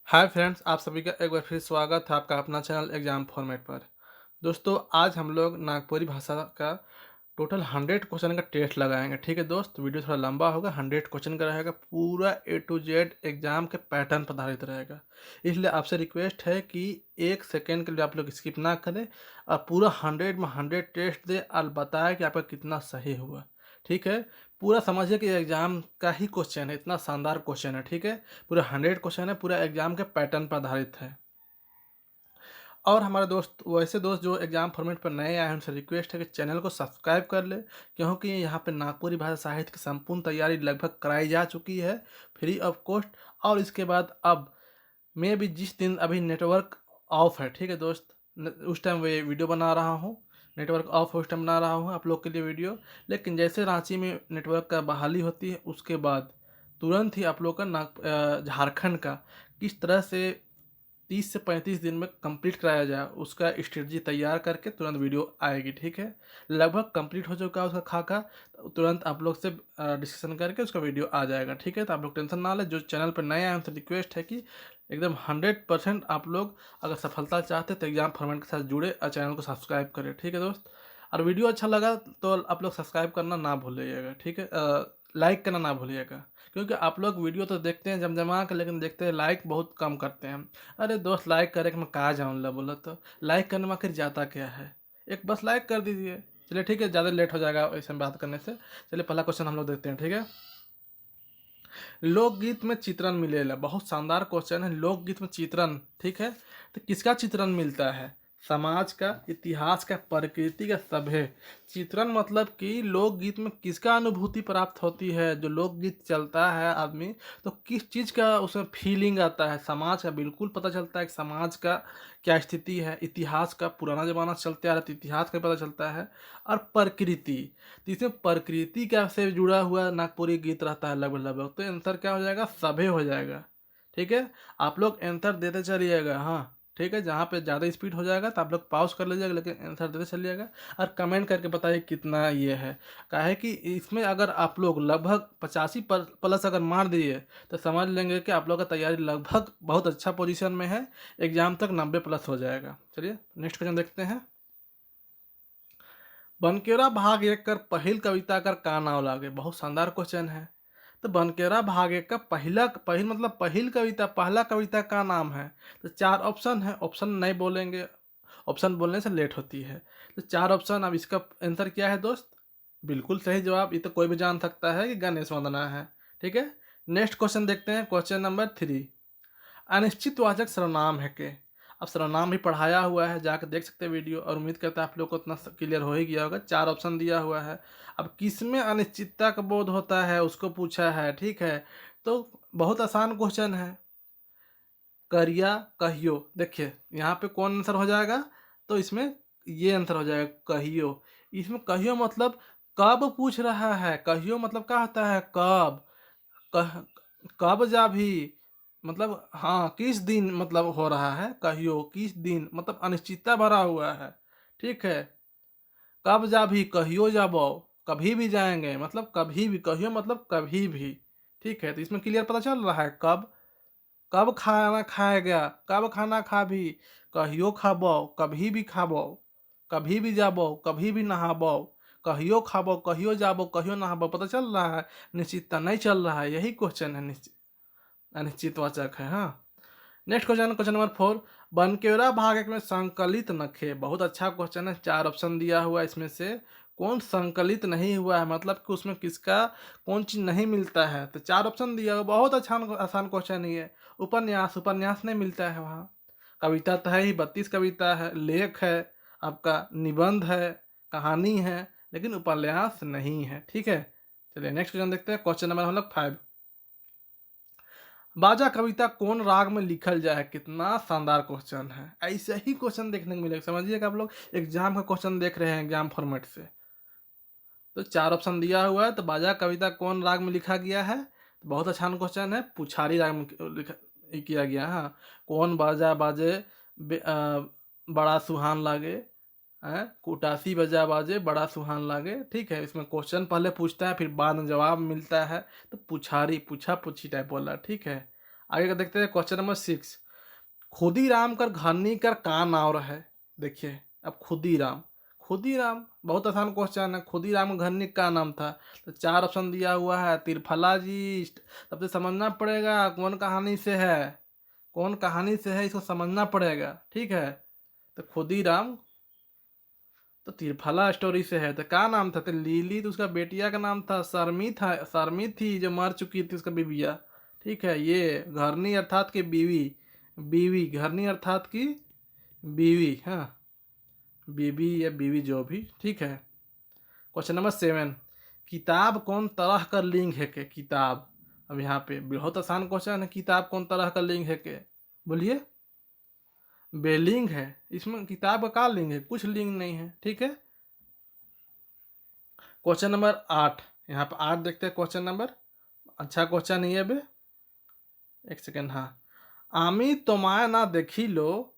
Hi friends, आप सभी का एक बार फिर स्वागत है आपका अपना चैनल एग्जाम फॉर्मेट पर। दोस्तों, आज हम लोग नागपुरी भाषा का टोटल 100 क्वेश्चन का टेस्ट लगाएंगे। ठीक है दोस्त, वीडियो थोड़ा लंबा होगा। 100 क्वेश्चन का रहेगा, पूरा A to Z एग्जाम के पैटर्न पर आधारित रहेगा। इसलिए आपसे रिक्वेस्ट है कि 1 सेकेंड के लिए आप लोग स्किप ना करें और पूरा 100 में 100 टेस्ट दें और बताएं कि आपका कितना सही हुआ। ठीक है, पूरा समझिए कि एग्जाम का ही क्वेश्चन है, इतना शानदार क्वेश्चन है। ठीक है, पूरा 100 क्वेश्चन है, पूरा एग्जाम के पैटर्न पर आधारित है। और हमारे दोस्त, वैसे दोस्त जो एग्जाम फॉर्मेट पर नए आए हैं, उनसे रिक्वेस्ट है कि चैनल को सब्सक्राइब कर ले, क्योंकि यहाँ पे नागपुरी भाषा साहित्य की संपूर्ण तैयारी लगभग कराई जा चुकी है, फ्री ऑफ कॉस्ट। और इसके बाद अब मैं भी जिस दिन अभी नेटवर्क ऑफ है, ठीक है दोस्त, उस टाइम वे वीडियो बना रहा हूँ। नेटवर्क ऑफ है उस टाइम बना रहा हूँ आप लोग के लिए वीडियो। लेकिन जैसे रांची में नेटवर्क का बहाली होती है, उसके बाद तुरंत ही आप लोग का झारखंड का किस तरह से 30 से 35 दिन में कंप्लीट कराया जाए, उसका स्ट्रेटजी तैयार करके तुरंत वीडियो आएगी। ठीक है, लगभग कंप्लीट हो चुका है उसका खाका, तो तुरंत आप लोग से डिस्कशन करके उसका वीडियो आ जाएगा। ठीक है, तो आप लोग टेंशन ना लें। जो चैनल पर नए आए हैं उनसे रिक्वेस्ट है कि एकदम 100% आप लोग अगर सफलता चाहते हैं तो एग्जाम फॉर्मेट के साथ जुड़े और चैनल को सब्सक्राइब करें। ठीक है दोस्त, और वीडियो अच्छा लगा तो आप लोग सब्सक्राइब करना ना भूलिएगा। ठीक है, लाइक करना ना भूलिएगा, क्योंकि आप लोग वीडियो तो देखते हैं जमजमा के, लेकिन देखते हैं लाइक बहुत कम करते हैं। अरे दोस्त, लाइक करे कि मैं कहाँ जाऊँ ला, बोला तो लाइक करने में आखिर जाता क्या है, एक बस लाइक कर दीजिए। चलिए ठीक है, ज़्यादा लेट हो जाएगा ऐसे में बात करने से। चलिए पहला क्वेश्चन हम लोग देखते हैं। ठीक है, लोकगीत में चित्रण मिलेला, बहुत शानदार क्वेश्चन है। लोकगीत में चित्रण, ठीक है, तो किसका चित्रण मिलता है? समाज का, इतिहास का, प्रकृति का, सभ्य चित्रण। मतलब कि लोकगीत में किसका अनुभूति प्राप्त होती है? जो लोकगीत चलता है आदमी, तो किस चीज़ का उसमें फीलिंग आता है? समाज का बिल्कुल पता चलता है कि समाज का क्या स्थिति है। इतिहास का, पुराना जमाना से चलते आ रहा है तो इतिहास का पता चलता है। और प्रकृति, तो इसमें प्रकृति का से जुड़ा हुआ नागपुरी गीत रहता है लगभग लगभग। तो आंसर क्या हो जाएगा? सभे हो जाएगा। ठीक है, आप लोग आंसर देते चलिएगा। हाँ ठीक है, जहाँ पे ज़्यादा स्पीड हो जाएगा तो आप लोग पॉज कर लीजिएगा, लेकिन आंसर देते चलिएगा। और कमेंट करके बताइए कितना ये है। काहे कि इसमें अगर आप लोग लगभग 85 प्लस अगर मार दिए तो समझ लेंगे कि आप लोग का तैयारी लगभग बहुत अच्छा पोजीशन में है। एग्जाम तक 90 प्लस हो जाएगा। चलिए नेक्स्ट क्वेश्चन देखते हैं। बनकेरा भाग 1 कर पहिल कविता कर का नाव लागे, बहुत शानदार क्वेश्चन है। तो बनकेरा भाग 1 का पहला पहिल मतलब पहिल कविता, पहला कविता का नाम है। तो 4 ऑप्शन है, ऑप्शन नहीं बोलेंगे, ऑप्शन बोलने से लेट होती है। तो 4 ऑप्शन। अब इसका आंसर क्या है दोस्त? बिल्कुल सही जवाब, ये तो कोई भी जान सकता है कि गणेश वंदना है। ठीक है, नेक्स्ट क्वेश्चन देखते हैं, क्वेश्चन नंबर 3। अनिश्चितवाचक सर्वनाम है के। अब सर्वनाम भी पढ़ाया हुआ है, जाकर देख सकते हैं वीडियो, और उम्मीद करता है आप लोग को उतना क्लियर हो ही गया होगा। 4 ऑप्शन दिया हुआ है। अब किसमें अनिश्चितता का बोध होता है उसको पूछा है। ठीक है, तो बहुत आसान क्वेश्चन है। करिया, कहियो। देखिए यहाँ पे कौन आंसर हो जाएगा? तो इसमें ये आंसर हो जाएगा, कहियो। इसमें कहियो मतलब कब पूछ रहा है। कहियो मतलब क्या होता है? कब। कह कब जा भी मतलब, हाँ किस दिन मतलब हो रहा है। कहियो किस दिन मतलब अनिश्चितता भरा हुआ है। ठीक है, कब जा भी, कहियो जाबो, कभी भी जाएंगे मतलब कभी भी। कहियो मतलब कभी भी। ठीक है, तो इसमें क्लियर पता चल रहा है कब। कब खाना खाएगा, कब खाना खा भी, कहियो खाबो, कभी भी खाबो, कभी भी जाबो, कभी भी नहाबो, कहियो खाबो, कहियो जाबो, कहियो नहाबो। पता चल रहा है? निश्चितता नहीं चल रहा है, यही क्वेश्चन है, निश्चित अनिश्चितवाचक है। हाँ, नेक्स्ट क्वेश्चन, क्वेश्चन नंबर 4। बनकेरा भाग 1 में संकलित नखे, बहुत अच्छा क्वेश्चन है। 4 ऑप्शन दिया हुआ है, इसमें से कौन संकलित नहीं हुआ है, मतलब कि उसमें किसका कौन चीज नहीं मिलता है। तो 4 ऑप्शन दिया हुआ, बहुत अच्छा आसान क्वेश्चन ही है। उपन्यास, उपन्यास नहीं मिलता है वहाँ। कविता तो है ही, 32 कविता है। लेख है, आपका निबंध है, कहानी है, लेकिन उपन्यास नहीं है। ठीक है, चलिए नेक्स्ट क्वेश्चन देखते हैं, क्वेश्चन नंबर हम लोग 5। बाजा कविता कौन राग में लिखल जाए, कितना शानदार क्वेश्चन है। ऐसे ही क्वेश्चन देखने को मिलेगा, समझिएगा आप लोग एग्जाम का क्वेश्चन देख रहे हैं एग्जाम फॉर्मेट से। तो 4 ऑप्शन दिया हुआ है, तो बाजा कविता कौन राग में लिखा गया है? तो बहुत आसान क्वेश्चन है, पुछारी राग में लिखा किया गया है। हाँ, कौन बाजा बाजे बड़ा सुहान लागे, हैं कुटासी बजा बाजे बड़ा सुहान लागे। ठीक है, इसमें क्वेश्चन पहले पूछता है, फिर बाद में जवाब मिलता है। तो पुछारी, पूछा पूछी टाइप बोला। ठीक है, आगे का देखते हैं क्वेश्चन नंबर 6। खुदीराम कर घरनी कर का नाव रहे। देखिए अब खुदीराम बहुत आसान क्वेश्चन है। खुदीराम घरनी का नाम था, तो 4 ऑप्शन दिया हुआ है। त्रिफलाजीस्ट, सबसे समझना पड़ेगा कौन कहानी से है, कौन कहानी से है इसको समझना पड़ेगा, ठीक है। तो खुदीराम तो त्रिफला स्टोरी से है। तो क्या नाम था, तो लीली तो उसका बेटिया का नाम था, शर्मी थी जो मर चुकी थी उसका बीविया, ठीक है। ये घरनी अर्थात की बीवी, बीवी घरनी अर्थात की बीवी, हाँ बीबी या बीवी जो भी, ठीक है। Question number 7। किताब कौन तरह का लिंग है के। किताब, अब यहाँ पे बहुत आसान क्वेश्चन है। किताब कौन तरह का लिंग है के, बोलिए। बेलिंग है, इसमें किताब का क्या लिंग है, कुछ लिंग नहीं है, ठीक है। क्वेश्चन नंबर 8, यहाँ पर 8 देखते हैं क्वेश्चन नंबर। अच्छा क्वेश्चन है ये बे, एक सेकेंड, हाँ। आमी तुम्हाय ना देखी लो,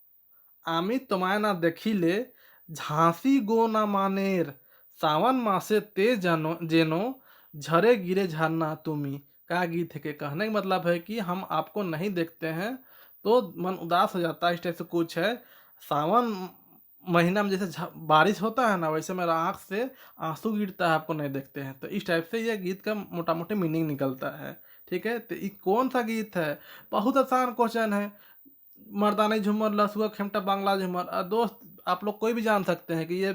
आमी तुम्हाय ना देखी ले, झांसी गो ना मानेर, सावन मासे तेज जानो जेनो, झरे गिरे झरना तुम्ही। का गीत है के, कहने का मतलब है कि हम आपको नहीं देखते हैं तो मन उदास हो जाता है, इस टाइप से कुछ है। सावन महीना में जैसे बारिश होता है ना, वैसे मेरा आँख से आंसू गिरता है, आपको नहीं देखते हैं। तो इस टाइप से ये गीत का मोटा मोटी मीनिंग निकलता है, ठीक है। तो ये कौन सा गीत है, बहुत आसान क्वेश्चन है। मर्दानी झूमर, लसुआ खेमटा, बांग्ला झूमर। दोस्त आप लोग कोई भी जान सकते हैं कि ये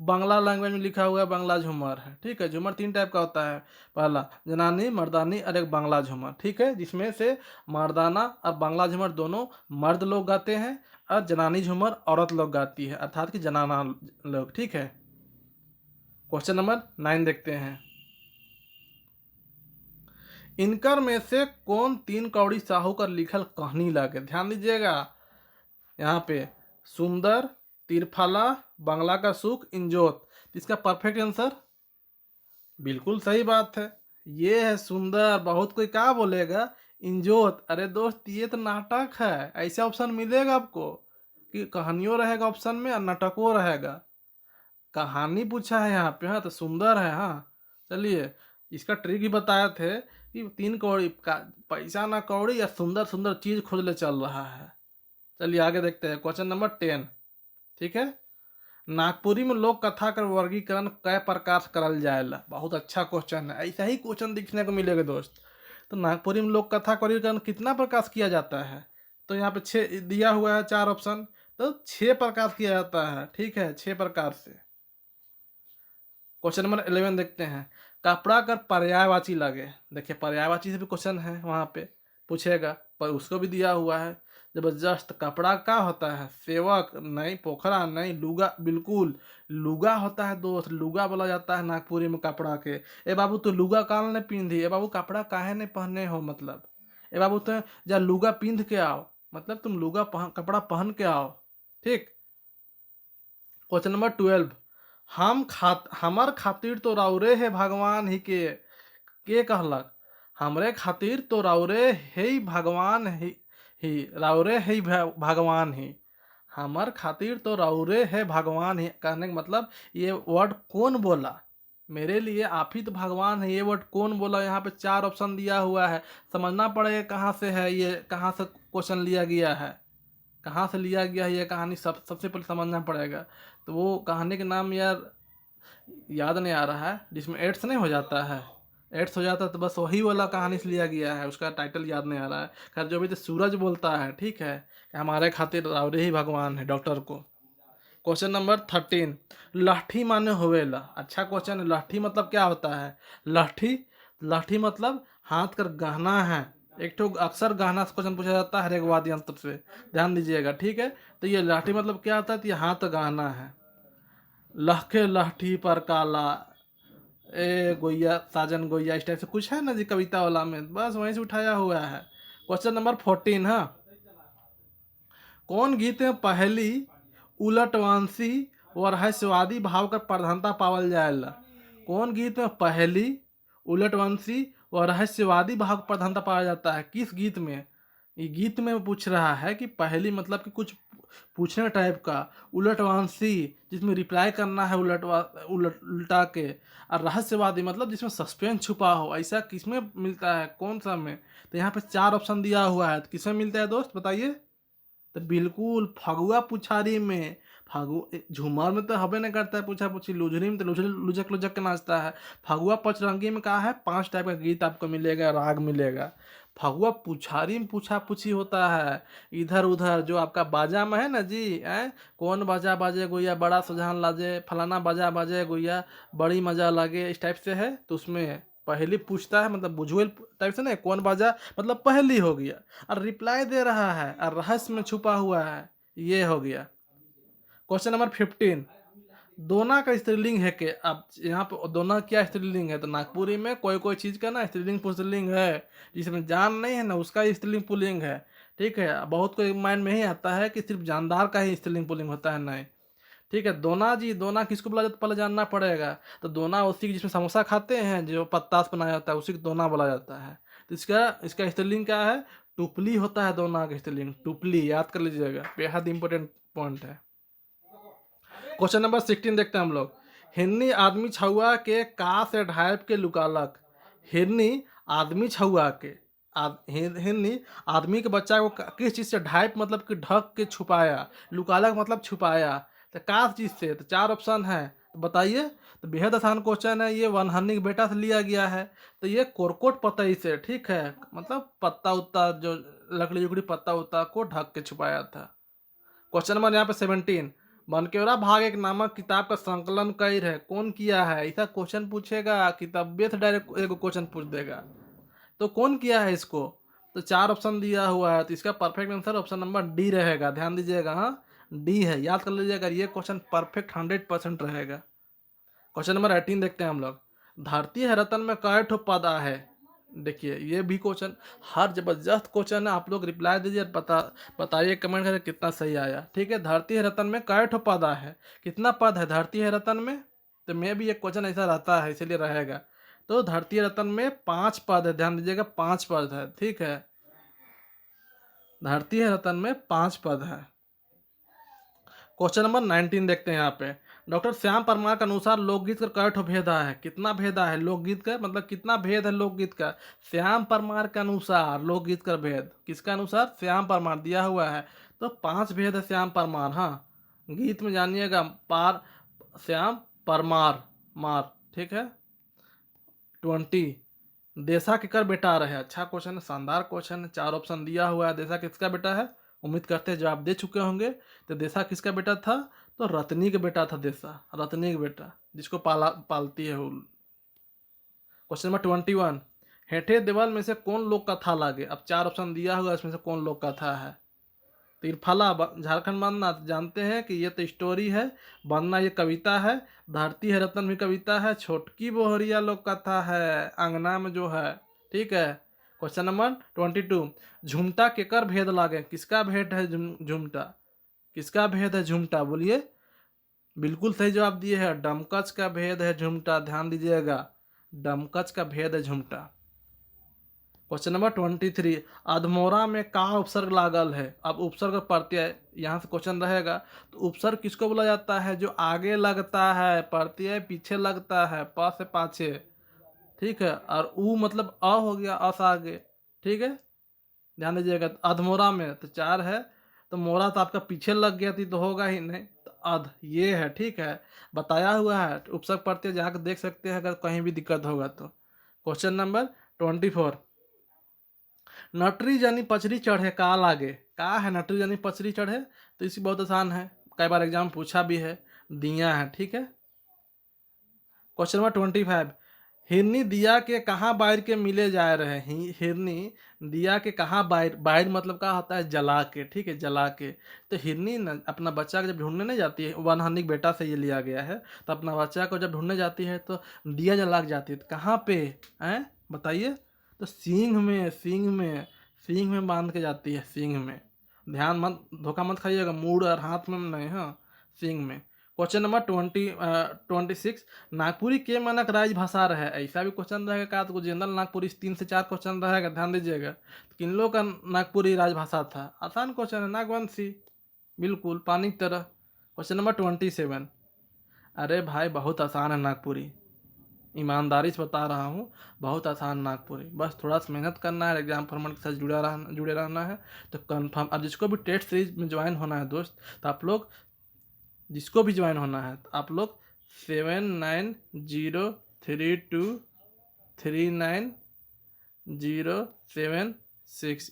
बांग्ला लैंग्वेज में लिखा हुआ है, बांग्ला झूमर है, ठीक है। झूमर 3 टाइप का होता है, पहला जनानी, मर्दानी और एक बांग्ला झूमर, ठीक है। जिसमें से मर्दाना और बांग्ला झूमर दोनों मर्द लोग गाते हैं, और जनानी झूमर औरत लोग गाती है, अर्थात कि जनाना लोग, ठीक है। क्वेश्चन नंबर 9 देखते हैं। इनकर में से कौन 3 कौड़ी साहूकर लिखल कहानी लागे। ध्यान दीजिएगा यहाँ पे, सुंदर, तिरफला, बंगला का सुख, इंजोत। इसका परफेक्ट आंसर बिल्कुल सही बात है, ये है सुंदर। बहुत कोई क्या बोलेगा इंजोत, अरे दोस्त ये तो नाटक है। ऐसे ऑप्शन मिलेगा आपको कि कहानियों रहेगा ऑप्शन में और नाटकों रहेगा। कहानी पूछा है यहाँ पे, हाँ तो सुंदर है, हाँ। चलिए इसका ट्रिक ही बताए थे कि 3 कौड़ी का पैसा ना कौड़ी या सुंदर सुंदर चीज खोज ले चल रहा है। चलिए आगे देखते हैं क्वेश्चन नंबर 10, ठीक है। नागपुरी में लोक कथा का वर्गीकरण कै प्रकार से करल जाएला। बहुत अच्छा क्वेश्चन है, ऐसा ही क्वेश्चन दिखने को मिलेगा दोस्त। तो नागपुरी में लोक कथा का वर्गीकरण कितना प्रकार से किया जाता है, तो यहाँ पे 6 दिया हुआ है, 4 ऑप्शन, तो 6 प्रकार से किया जाता है, ठीक है, 6 प्रकार से। क्वेश्चन नंबर 11 देखते हैं। कपड़ा कर पर्यायवाची लगे। देखिए पर्यायवाची से भी क्वेश्चन है, वहाँ पे पूछेगा, पर उसको भी दिया हुआ है जबरदस्त। कपड़ा क्या होता है, सेवक नहीं, पोखरा नहीं, लुगा, बिल्कुल लुगा होता है दोस्त। लुगा बोला जाता है नागपुरी में कपड़ा के। ए बाबू तो लुगा काल ने पिंधी, ए बाबू कपड़ा काहे नहीं पहने हो, मतलब ए बाबू तो जा लुगा पिंध के आओ, मतलब तुम लुगा कपड़ा पहन के आओ, ठीक। Question number 12। हमर खातिर तो राउरे है भगवान ही के कहलक। हमरे खातिर तो राउरे है भगवान ही राउरे है भगवान ही। हमर खातिर तो राउरे है भगवान ही, कहने का मतलब ये वर्ड कौन बोला, मेरे लिए आप ही तो भगवान है, ये वर्ड कौन बोला। यहाँ पे 4 ऑप्शन दिया हुआ है, समझना पड़ेगा कहाँ से है ये, कहाँ से क्वेश्चन लिया गया है, कहाँ से लिया गया है ये कहानी, सबसे पहले समझना पड़ेगा। तो वो कहानी का नाम यार याद नहीं आ रहा है, जिसमें एड्स नहीं हो जाता है, एड्स हो जाता है तो बस वही वाला कहानी से लिया गया है, उसका टाइटल याद नहीं आ रहा है। खैर जो भी, तो सूरज बोलता है, ठीक है, कि हमारे खातिर रावरे ही भगवान है डॉक्टर को। Question number 13। लाठी माने होवेला। अच्छा क्वेश्चन है, लाठी मतलब क्या होता है। लाठी, लाठी मतलब हाथ का गहना है। एक तो अक्सर गहना से क्वेश्चन पूछा जाता है हर एक वाद्य यंत्र से, ध्यान दीजिएगा, ठीक है। तो ये लाठी मतलब क्या होता है, तो ये हाथ का गहना है। लहके लाठी पर काला, ए गोइया साजन गोइया, इस टाइप से कुछ है ना जी कविता वाला में, बस वहीं से उठाया हुआ है। क्वेश्चन नंबर 14, हाँ। कौन गीत में पहली उलटवांसी व रहस्यवादी भाव का प्रधानता पावल जाएला। कौन गीत में पहली उलटवंशी व रहस्यवादी भाव का प्रधानता पाया जाता है, किस गीत में, ये गीत में पूछ रहा है कि पहेली मतलब कि कुछ पूछने टाइप का, उलटवांसी जिसमें रिप्लाई करना है उल्टा के, और रहस्यवादी मतलब जिसमें सस्पेंस छुपा हो, ऐसा किसमें मिलता है, कौन सा में? तो यहाँ पे 4 ऑप्शन दिया हुआ है, तो किसमें मिलता है दोस्त बताइए? तो बिल्कुल फगुआ पुछारी में। झूमर में तो हबे नहीं करता है पूछा पूछी, लुझरी में तो लुझक लुझक के नाचता है। फगुआ पचरंगी में कहा है 5 टाइप का गीत आपको मिलेगा, राग मिलेगा। फगुआ पुछारी में पूछा पूछी होता है इधर उधर, जो आपका बाजा में है ना जी, कौन बाजा बाजे गुइया बड़ा सुझान लाजे, फलाना बाजा बाजे गुइया बड़ी मजा लागे, इस टाइप से है। तो उसमें पहली पूछता है मतलब बुझुएल टाइप से ना, कौन बाजा मतलब पहली हो गया, और रिप्लाई दे रहा है और रहस्य में छुपा हुआ है, ये हो गया। क्वेश्चन नंबर 15, दोना का स्त्रीलिंग है के? अब यहाँ पे दोना क्या स्त्रीलिंग है? तो नागपुरी में कोई कोई चीज़ का ना स्त्रीलिंग पुल्लिंग है, जिसमें जान नहीं है ना उसका स्त्रीलिंग पुल्लिंग है। ठीक है, बहुत को माइंड में ही आता है कि सिर्फ जानदार का ही स्त्रीलिंग पुल्लिंग होता है, नहीं। ठीक है, दोना जी, दोना किसको बोला जाता है पहले जानना पड़ेगा। तो दोना उसी की जिसमें समोसा खाते हैं, जो पत्ता से बनाया जाता है, उसी को दोना बोला जाता है। तो इसका इसका स्त्रीलिंग क्या है? टुपली होता है दोना का स्त्रीलिंग, टुपली, याद कर लीजिएगा, बेहद इंपॉर्टेंट पॉइंट है। क्वेश्चन नंबर 16 देखते हैं हम लोग। हिरनी आदमी छुआ के का से ढाइप के लुकालक? हिरनी आदमी छुआ के, हिरनी आदमी के बच्चा को किस चीज़ से ढाइप मतलब कि ढक के छुपाया, लुकालक मतलब छुपाया, तो का चीज़ से? तो 4 ऑप्शन है, तो बताइए। तो बेहद आसान क्वेश्चन है ये, वनहनी के बेटा से लिया गया है। तो ये कोरकोट पतई से, ठीक है, मतलब पत्ता उत्ता जो लकड़ी उकड़ी पत्ता उत्ता को ढक के छुपाया था। क्वेश्चन नंबर यहाँ पे 17, बनकेवरा भाग एक नामक किताब का संकलन कई है, कौन किया है? ऐसा क्वेश्चन पूछेगा कि तबियत डायरेक्ट एक क्वेश्चन पूछ देगा। तो कौन किया है इसको? तो 4 ऑप्शन दिया हुआ है, तो इसका perfect answer option number D रहेगा, ध्यान दीजिएगा, हाँ डी है, याद कर लीजिएगा, ये क्वेश्चन परफेक्ट 100% रहेगा। क्वेश्चन नंबर 18 देखते हैं हम लोग। धरती है रतन में कई ठो पदा है? देखिए ये भी क्वेश्चन हर जबरदस्त क्वेश्चन है, आप लोग रिप्लाई दीजिए, बताइए कमेंट करके कितना सही आया। ठीक है, धरती है रतन में कई ठो पदा है? कितना पद है धरती है रतन में? तो मैं भी एक क्वेश्चन ऐसा रहता है इसीलिए रहेगा। तो धरती है रतन में 5 पद है, ध्यान दीजिएगा 5 पद है, ठीक है, धरती है रतन में 5 पद है। क्वेश्चन नंबर 19 देखते हैं यहाँ पे। डॉक्टर श्याम परमार के अनुसार लोकगीत का कई ठो भेदा है? कितना भेदा है लोकगीत का, मतलब कितना भेद है लोकगीत का? श्याम परमार के अनुसार लोकगीत का भेद, किसका अनुसार? श्याम परमार दिया हुआ है, तो 5 भेद है श्याम परमार, हाँ, गीत में जानिएगा, पार श्याम परमार मार, ठीक है। 20, देसा केकर बेटा रहे? अच्छा क्वेश्चन है, शानदार क्वेश्चन है, 4 ऑप्शन दिया हुआ है, देसा किसका बेटा है? उम्मीद करते हैं जवाब दे चुके होंगे। तो देसा किसका बेटा था? तो रत्नी का बेटा था, देसा रत्नी का बेटा, जिसको पालती है वो। क्वेश्चन नंबर 21, हेठे देवल में से कौन लोक कथा लागे? अब 4 ऑप्शन दिया हुआ है, इसमें से कौन लोक कथा है? तिरफला झारखंड बनना, तो जानते हैं कि ये तो स्टोरी है, बनना ये कविता है, धरती है रत्न भी कविता है, छोटकी बोहरिया लोक कथा है, अंगना में जो है, ठीक है। क्वेश्चन नंबर 22, झुमटा केकर भेद लागे? किसका भेद है झुमटा? किसका भेद है झुमटा, बोलिए। बिल्कुल सही जवाब दिए है, डमकच का भेद है झुमटा, ध्यान दीजिएगा, डमकच का भेद है झुमटा। क्वेश्चन नंबर 23, अधमोरा में का उपसर्ग लागल है? अब उपसर्ग प्रत्यय यहाँ से क्वेश्चन रहेगा, तो उपसर्ग किसको बोला जाता है? जो आगे लगता है, प्रत्यय पीछे लगता है, प से पाछे, ठीक है, और ऊ मतलब अ हो गया, अ से आगे, ठीक है, ध्यान दीजिएगा। अधमोरा में तो 4 है, तो मोरा तो आपका पीछे लग गया थी, तो होगा ही नहीं, तो अध ये है, ठीक है, बताया हुआ है, उपसर्ग प्रत्यय जाकर देख सकते हैं अगर कहीं भी दिक्कत होगा तो। क्वेश्चन नंबर 24, नटरी जानी पचरी चढ़े का लागे? का है नटरी जानी पचरी चढ़े? तो इसी बहुत आसान है, कई बार एग्जाम पूछा भी है, दिया है, ठीक है। क्वेश्चन नंबर 25, हिरनी दिया के कहाँ बाहर के मिले जा रहे हैं? हिरनी दिया के कहाँ बाहर, बाहर मतलब क्या होता है? जला के, ठीक है, जला के। तो हिरनी न अपना बच्चा को जब ढूंढने नहीं जाती है, वनहनी के बेटा से ये लिया गया है, तो अपना बच्चा को जब ढूंढने जाती है तो दिया जला के जाती है, तो कहाँ पे हैं बताइए? तो सींग में, सींग में, सींग में बांध के जाती है, सींग में, ध्यान मत धोखा मत खाइएगा, मूड और हाथ में नहीं, हाँ सींग में। क्वेश्चन नंबर 26, नागपुरी के मानक राजभाषा रहे। ऐसा भी क्वेश्चन रहेगा का, तो जनरल नागपुरी 3 से 4 क्वेश्चन रहेगा, ध्यान दीजिएगा। तो किन लोग का नागपुरी राजभाषा था? आसान क्वेश्चन है, नागवंशी, बिल्कुल पानी की तरह। क्वेश्चन नंबर 27, अरे भाई बहुत आसान है नागपुरी, ईमानदारी से बता रहा हूँ, बहुत आसान नागपुरी। बस थोड़ा सा मेहनत करना है, एग्जाम फॉर्मेट के साथ जुड़े रहना है तो कंफर्म। अब जिसको भी टेस्ट सीरीज में ज्वाइन होना है दोस्त, तो आप लोग जिसको भी ज्वाइन होना है तो आप लोग 7903239076,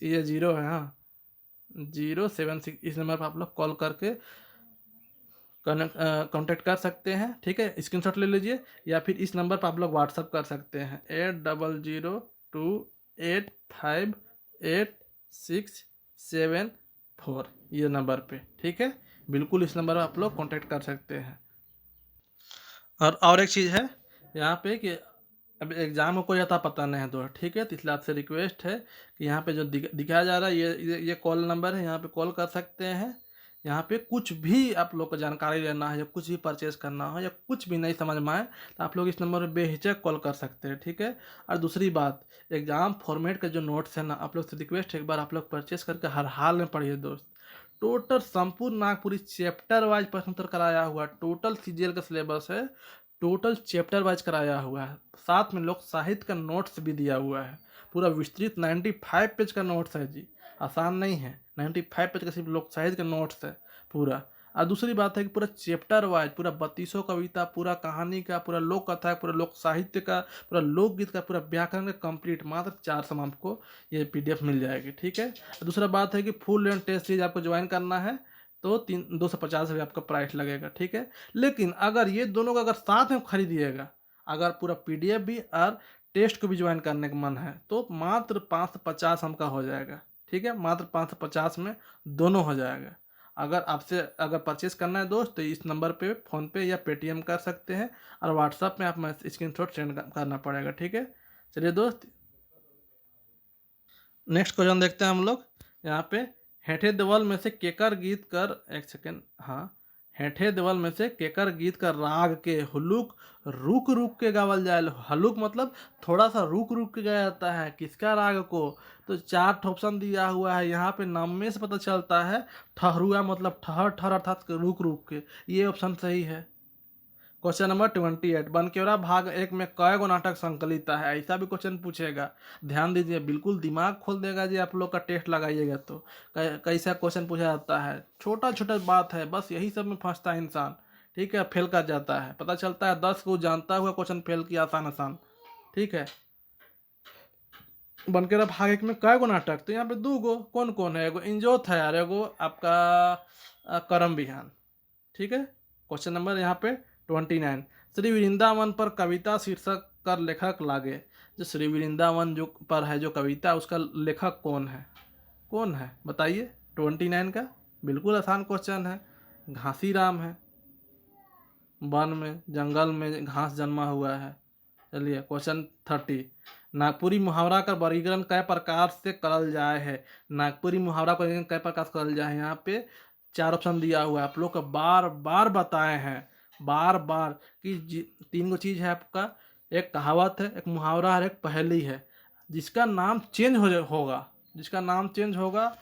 ये 0 है, हाँ 076, इस नंबर पर आप लोग कॉल करके कांटेक्ट कर सकते हैं। ठीक है, स्क्रीनशॉट ले लीजिए, या फिर इस नंबर पर आप लोग व्हाट्सअप कर सकते हैं 8002858674, ये नंबर पे। ठीक है, बिल्कुल इस नंबर पर आप लोग कांटेक्ट कर सकते हैं। और एक चीज़ है यहाँ पे कि अब एग्ज़ाम को कोई अता पता नहीं है दोस्त, ठीक है, तो इसलिए आपसे रिक्वेस्ट है कि यहाँ पे जो दिखाया जा रहा है ये कॉल नंबर है, यहाँ पे कॉल कर सकते हैं। यहाँ पे कुछ भी आप लोग को जानकारी लेना है या कुछ भी परचेज़ करना हो या कुछ भी नहीं समझ में आए तो आप लोग इस नंबर पर बेहिचक कॉल कर सकते हैं। ठीक है, और दूसरी बात, एग्ज़ाम फॉर्मेट का जो नोट्स है ना, आप लोग से रिक्वेस्ट है एक बार आप लोग परचेज़ करके हर हाल में पढ़िए दोस्त। टोटल संपूर्ण नागपुरी चैप्टर वाइज प्रश्न उत्तर कराया हुआ, टोटल सीजीएल का सिलेबस है, टोटल चैप्टर वाइज कराया हुआ है, साथ में लोक साहित्य का नोट्स भी दिया हुआ है, पूरा विस्तृत 95 पेज का नोट्स है जी, आसान नहीं है। 95 पेज का सिर्फ लोक साहित्य का नोट्स है पूरा। और दूसरी बात है कि पूरा चैप्टर वाइज, पूरा 3200 कविता, पूरा कहानी का, पूरा लोक कथा, पूरा लोक साहित्य का, पूरा लोकगीत का, पूरा व्याकरण का कंप्लीट मात्र 400 में आपको ये पीडीएफ मिल जाएगी। ठीक है, दूसरा बात है कि फुल लेंथ टेस्ट सीरीज आपको ज्वाइन करना है तो 250 रुपये आपका प्राइस लगेगा। ठीक है, लेकिन अगर ये दोनों का अगर साथ में खरीदिएगा, अगर पूरा पीडीएफ भी और टेस्ट को भी ज्वाइन करने का मन है तो मात्र 550 हमका हो जाएगा। ठीक है, मात्र 550 में दोनों हो जाएगा। अगर परचेस करना है दोस्त तो इस नंबर पे फ़ोन पे या पेटीएम कर सकते हैं, और व्हाट्सअप में आप स्क्रीनशॉट सेंड करना पड़ेगा। ठीक है, चलिए दोस्त नेक्स्ट क्वेश्चन देखते हैं हम लोग। यहाँ पे हेठे देवल में से केकर गीत कर, एक सेकेंड, हाँ, हेठे देवल में से केकर गीत कर राग के हुलुक रुक रुक के गावल जाए। हलुक मतलब थोड़ा सा रुक रुक के गाया जाता है, किसका राग को? तो 4 ऑप्शन दिया हुआ है यहाँ पे, नाम में से पता चलता है ठहरुआ मतलब ठहर ठहर अर्थात रुक रुक के, ये ऑप्शन सही है। क्वेश्चन नंबर 28, बनकेवरा भाग 1 में कय गो नाटक संकलित है? ऐसा भी क्वेश्चन पूछेगा, ध्यान दीजिए, बिल्कुल दिमाग खोल देगा जी आप लोग का टेस्ट लगाइएगा तो। कैसा क्वेश्चन पूछा जाता है, छोटा छोटा बात है, बस यही सब में फंसता है इंसान। ठीक है, फेल कर जाता है, पता चलता है 10 को जानता हुआ क्वेश्चन फेल किया आसान आसान। ठीक है, बनकेवरा भाग 1 में कय गो नाटक? तो यहाँ पे 2 गो, कौन कौन है? एगो इंजोत है और एगो आपका करम बिहान। ठीक है, क्वेश्चन नंबर यहाँ पे 29, श्री वृंदावन पर कविता शीर्षक कर लेखक लागे। जो श्री वृंदावन जो पर है जो कविता, उसका लेखक कौन है? कौन है बताइए? 29 का बिल्कुल आसान क्वेश्चन है, घासीराम है, वन में जंगल में घास जन्मा हुआ है। चलिए क्वेश्चन 30, नागपुरी मुहावरा का वर्गीकरण कई प्रकार से करल जाए है? नागपुरी मुहावरा का वर्गीकरण कई प्रकार से करल जाए है? यहाँ पे 4 ऑप्शन दिया हुआ है, आप लोग को बार बार बताए हैं, बार बार कि 3 गो चीज़ है आपका, एक कहावत है, एक मुहावरा है, एक पहेली है। जिसका नाम चेंज होगा, जिसका नाम चेंज होगा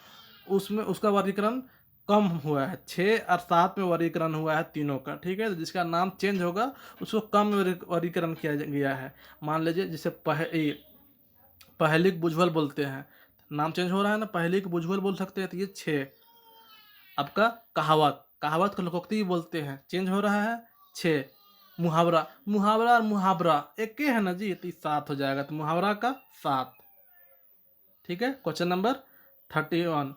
उसमें उसका वर्गीकरण कम हुआ है, 6 और 7 में वर्गीकरण हुआ है तीनों का। ठीक है, तो जिसका नाम चेंज होगा उसको कम में वर्गीकरण किया गया है। मान लीजिए जैसे पहेलिक बुझवल बोलते हैं, नाम चेंज हो रहा है ना, पहेलिक बुझवल बोल सकते हैं, तो ये 6। आपका कहावत, कहावत को लोकोक्ति बोलते हैं, चेंज हो रहा है 6। मुहावरा, मुहावरा और मुहावरा एक ही है ना जी, तो 7 हो जाएगा, तो मुहावरा का 7। ठीक है, क्वेश्चन नंबर 31,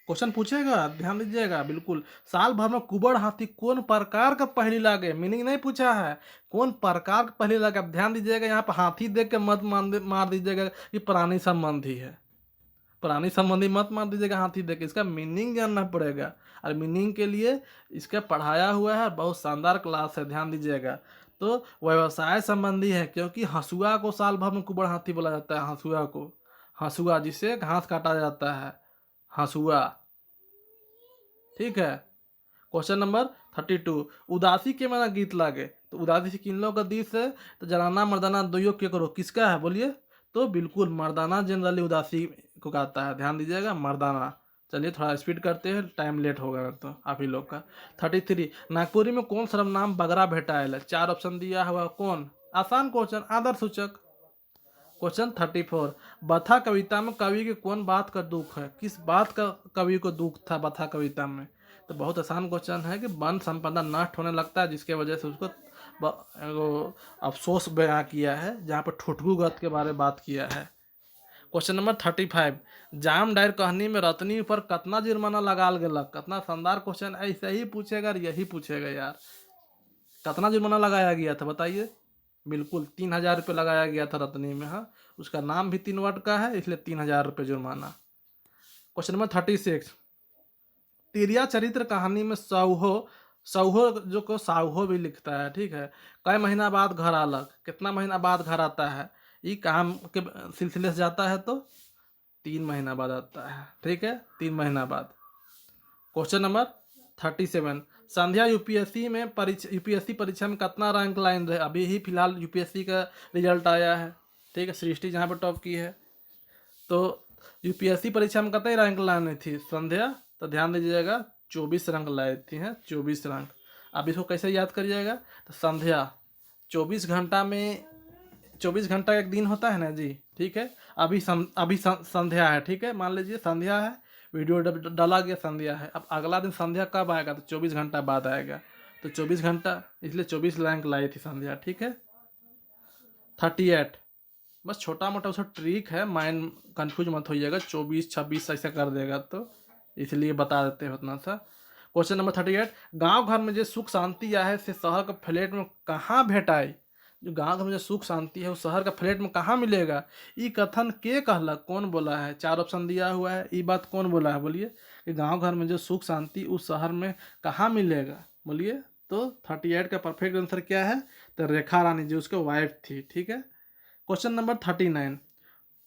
क्वेश्चन पूछेगा, ध्यान दीजिएगा बिल्कुल। साल भर में कुबड़ हाथी कौन प्रकार का पहेली लागे? मीनिंग नहीं पूछा है, कौन प्रकार का पहेली लागे। अब ध्यान दीजिएगा, यहाँ पर हाथी देख के मत मार दीजिएगा कि प्राणी संबंधी है, प्राणी संबंधी मत मार दीजिएगा हाथी देख के, इसका मीनिंग जानना पड़ेगा। और मीनिंग के लिए इसका पढ़ाया हुआ है, बहुत शानदार क्लास है, ध्यान दीजिएगा। तो व्यवसाय संबंधी है, क्योंकि हंसुआ को साल भर में कुबड़ हाथी बोला जाता है, हंसुआ को, हंसुआ जिससे घास काटा जाता है, हंसुआ। ठीक है, क्वेश्चन नंबर 32, उदासी के माना गीत लागे, तो उदासी से किन लोग का दिस है, तो जनाना मर्दाना दोयो के करो, किसका है बोलिए, तो बिल्कुल मर्दाना जनरली उदासी को गाता है, ध्यान दीजिएगा मर्दाना। चलिए थोड़ा स्पीड करते हैं, टाइम लेट हो गया तो आप ही लोग का। 33, नागपुरी में कौन सर्वनाम बगरा भेटाएल है, 4 ऑप्शन दिया हुआ, कौन, आसान क्वेश्चन, आदर सूचक। क्वेश्चन 34, बथा कविता में कवि के कौन बात का दुख है, किस बात का कवि को दुख था बथा कविता में, तो बहुत आसान क्वेश्चन है कि वन संपदा नष्ट होने लगता है, जिसके वजह से उसको अफसोस बयां किया है, जहाँ पर ठुठगु गत के बारे में बात किया है। क्वेश्चन नंबर 35, जाम डायर कहानी में रत्नी पर कितना जुर्माना लगाल गलक, कितना शानदार क्वेश्चन, ऐसे ही पूछेगा, यही पूछेगा यार, कितना जुर्माना लगाया गया था बताइए, बिल्कुल 3,000 रुपये लगाया गया था रत्नी में। हाँ, उसका नाम भी 3 वर्ड का है, इसलिए 3,000 रुपये जुर्माना। क्वेश्चन नंबर 36, तिरिया चरित्र कहानी में सौहो, सौहो जो को साहो भी लिखता है, ठीक है, कई महीना बाद घर आलक, कितना महीना बाद घर आता है, ये काम के सिलसिले से जाता है तो 3 महीना बाद आता है, ठीक है, 3 महीना बाद। क्वेश्चन नंबर 37, संध्या यूपीएससी में यूपीएससी परीक्षा में कितना रैंक लाइन रहे, अभी ही फिलहाल यूपीएससी का रिजल्ट आया है, ठीक है, सृष्टि जहाँ पर टॉप की है, तो यूपीएससी परीक्षा में कितने रैंक लाने थी संध्या, तो ध्यान दीजिएगा 24 रैंक लाई थी हैं, 24 रैंक। अब इसको कैसे याद करिएगा, तो संध्या 24 घंटा में, 24 घंटा एक दिन होता है ना जी, ठीक है, अभी संध्या है, ठीक है, मान लीजिए संध्या है, वीडियो डाला गया संध्या है, अब अगला दिन संध्या कब आएगा, तो 24 घंटा बाद आएगा, तो 24 घंटा, इसलिए 24 रैंक लाई थी संध्या, ठीक है। 38, बस छोटा मोटा उसका ट्रिक है, माइंड कंफ्यूज मत होइएगा, 24-26 ऐसा कर देगा तो इसलिए बता देते हैं उतना सा। क्वेश्चन नंबर 38, गांव घर में जो सुख शांति है से शहर का फ्लैट में कहाँ भेटाई, जो गांव घर में जो सुख शांति है वो शहर का फ्लैट में कहाँ मिलेगा, ये कथन के कहलक, कौन बोला है, 4 ऑप्शन दिया हुआ है, ये बात कौन बोला है बोलिए, कि गांव घर में जो सुख शांति उस शहर में कहाँ मिलेगा बोलिए, तो 38 का परफेक्ट आंसर क्या है, तो रेखा रानी जो उसके वाइफ थी, ठीक है। क्वेश्चन नंबर 39,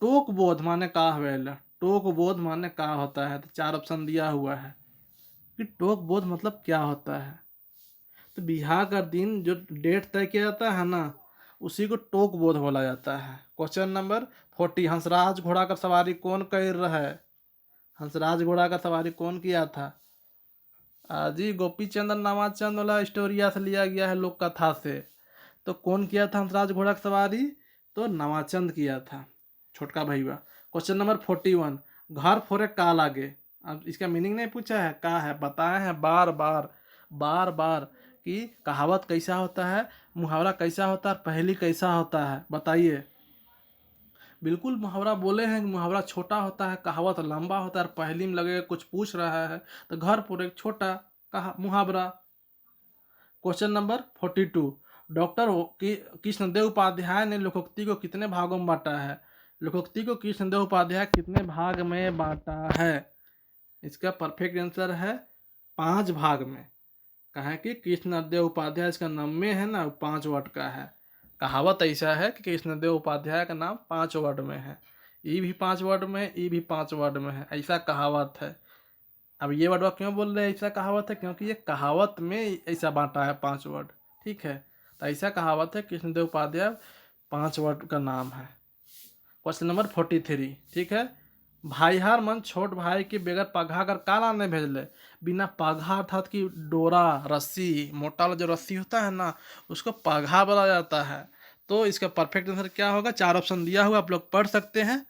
टोक बोध माने का हवेला, टोक बोध माने का होता है, तो 4 ऑप्शन दिया हुआ है कि टोक बोध मतलब क्या होता है, तो बिहार का दिन जो डेट तय किया जाता है ना, उसी को टोक बोध बोला जाता है। क्वेश्चन नंबर 40, हंसराज घोड़ा का सवारी कौन कर रहा है, हंसराज घोड़ा का सवारी कौन किया था, जी गोपी चंद्र नामाचंद वाला स्टोरिया से लिया गया है, लोक कथा से, तो कौन किया था हंसराज घोड़ा की सवारी, तो नामाचंद किया था, छोटका भैया। क्वेश्चन नंबर 41, घर फोरे का लागे, अब इसका मीनिंग नहीं पूछा है, का है, बताए हैं बार बार बार बार कि कहावत कैसा होता है, मुहावरा कैसा होता है, पहेली कैसा होता है, बताइए। बिल्कुल मुहावरा बोले हैं कि मुहावरा छोटा होता है, कहावत लंबा होता है, पहेली में लगेगा कुछ पूछ रहा है, तो घर पर एक छोटा कहा मुहावरा। Question number 42, doctor Krishnadev Upadhyay ने लोकोक्ति को कितने भागों में बांटा है, लोकोक्ति को कृष्णदेव उपाध्याय कितने भाग में बांटा है, इसका परफेक्ट आंसर है 5 भाग में। कहा कि कृष्णदेव उपाध्याय इसका नाम में है ना, 5 वर्ड का है, कहावत ऐसा है कि कृष्णदेव उपाध्याय का नाम 5 वर्ड में है, ई भी 5 वर्ड में है, ई भी 5 वर्ड में है, ऐसा कहावत है। अब ये वर्ड क्यों बोल रहे हैं ऐसा कहावत है, क्योंकि ये कहावत में ऐसा बांटा है 5 वर्ड, ठीक है, तो ऐसा कहावत है, कृष्णदेव उपाध्याय 5 वर्ड का नाम है। क्वेश्चन नंबर 43, ठीक है, भाईहार मन छोट भाई के बगैर पघा कर काला नहीं भेजले, बिना पघा अर्थात कि डोरा रस्सी, मोटा वाला जो रस्सी होता है ना, उसको पघा बोला जाता है, तो इसका परफेक्ट आंसर क्या होगा, 4 ऑप्शन दिया हुआ, आप लोग पढ़ सकते हैं,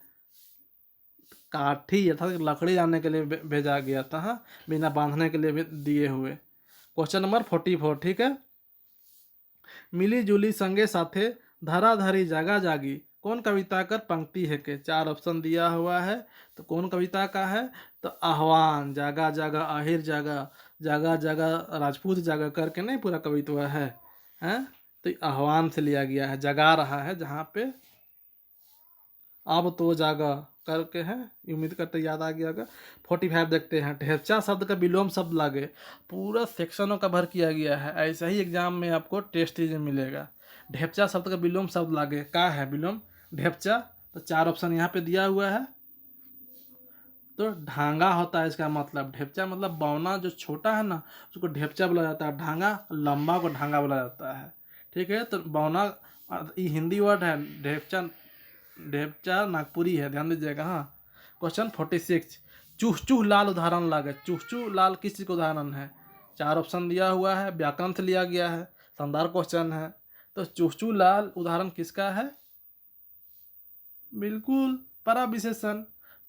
काठी अर्थात लकड़ी लाने के लिए भेजा गया था, हाँ, बिना बांधने के लिए भी दिए हुए। क्वेश्चन नंबर 44, ठीक है, मिली जुली संगे साथे धराधरी जागा जागी, कौन कविता कर पंक्ति है के, 4 ऑप्शन दिया हुआ है, तो कौन कविता का है, तो आह्वान, जागा जागा आहिर जागा, जागा जागा राजपूत जागा करके नहीं पूरा कवित्व है, हैं, तो आह्वान से लिया गया है, जगा रहा है जहाँ पे, अब तो जागा करके है, उम्मीद करते याद आ गया होगा। 45 देखते हैं, ढेपचा शब्द का विलोम शब्द लागे, पूरा सेक्शनों का भर किया गया है, ऐसा ही एग्जाम में आपको टेस्ट मिलेगा। ढेपचा शब्द का विलोम शब्द लागे, का है विलोम ढेपचा, तो 4 ऑप्शन यहाँ पे दिया हुआ है, तो ढांगा होता है इसका मतलब। ढेपचा मतलब बौना जो छोटा है ना उसको ढेपचा बोला जाता है, ढांगा लंबा को ढांगा बोला जाता है। ठीक है, तो बौना ये हिंदी वर्ड है, ढेपचा ढेपचा नागपुरी है, ध्यान दीजिएगा। हाँ, क्वेश्चन 46, चूह चूह लाल उदाहरण लागे। चूह चूह लाल किस चीज का उदाहरण है? 4 ऑप्शन दिया हुआ है, व्याकरण से लिया गया है, शानदार क्वेश्चन है। तो चूह चूह लाल उदाहरण किसका है? बिल्कुल परा विशेषण।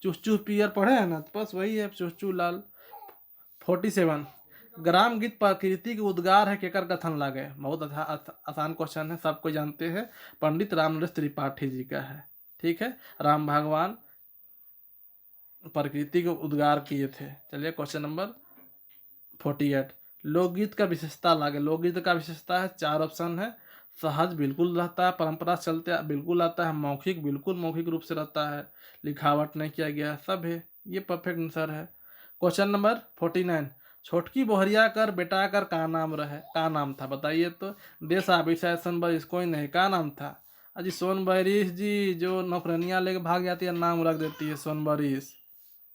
चूह चूह पियर पढ़े हैं ना, तो बस वही है चूह चूह लाल। 47, ग्राम गीत प्रकृति के उद्गार है केकर कथन लागे। बहुत आसान क्वेश्चन है, सबको जानते हैं, पंडित रामनरेश त्रिपाठी जी का है। ठीक है, राम भगवान प्रकृति के उद्गार किए थे। चलिए क्वेश्चन नंबर 48, लोकगीत का विशेषता लागे। लोकगीत का विशेषता है, 4 ऑप्शन है, सहज बिल्कुल रहता है, परंपरा चलते बिल्कुल आता है, मौखिक बिल्कुल मौखिक रूप से रहता है, लिखावट नहीं किया गया, सब है। ये परफेक्ट आंसर है। क्वेश्चन नंबर 49, छोटकी बोहरिया कर बेटा कर का नाम रहे, का नाम था बताइए तो। देश आबिशा सोनबरिश कोई नहीं, का नाम था? अजी सोनबरिश जी, जो नौकरनियाँ लेके भाग जाती है नाम रख देती है सोनबरिश,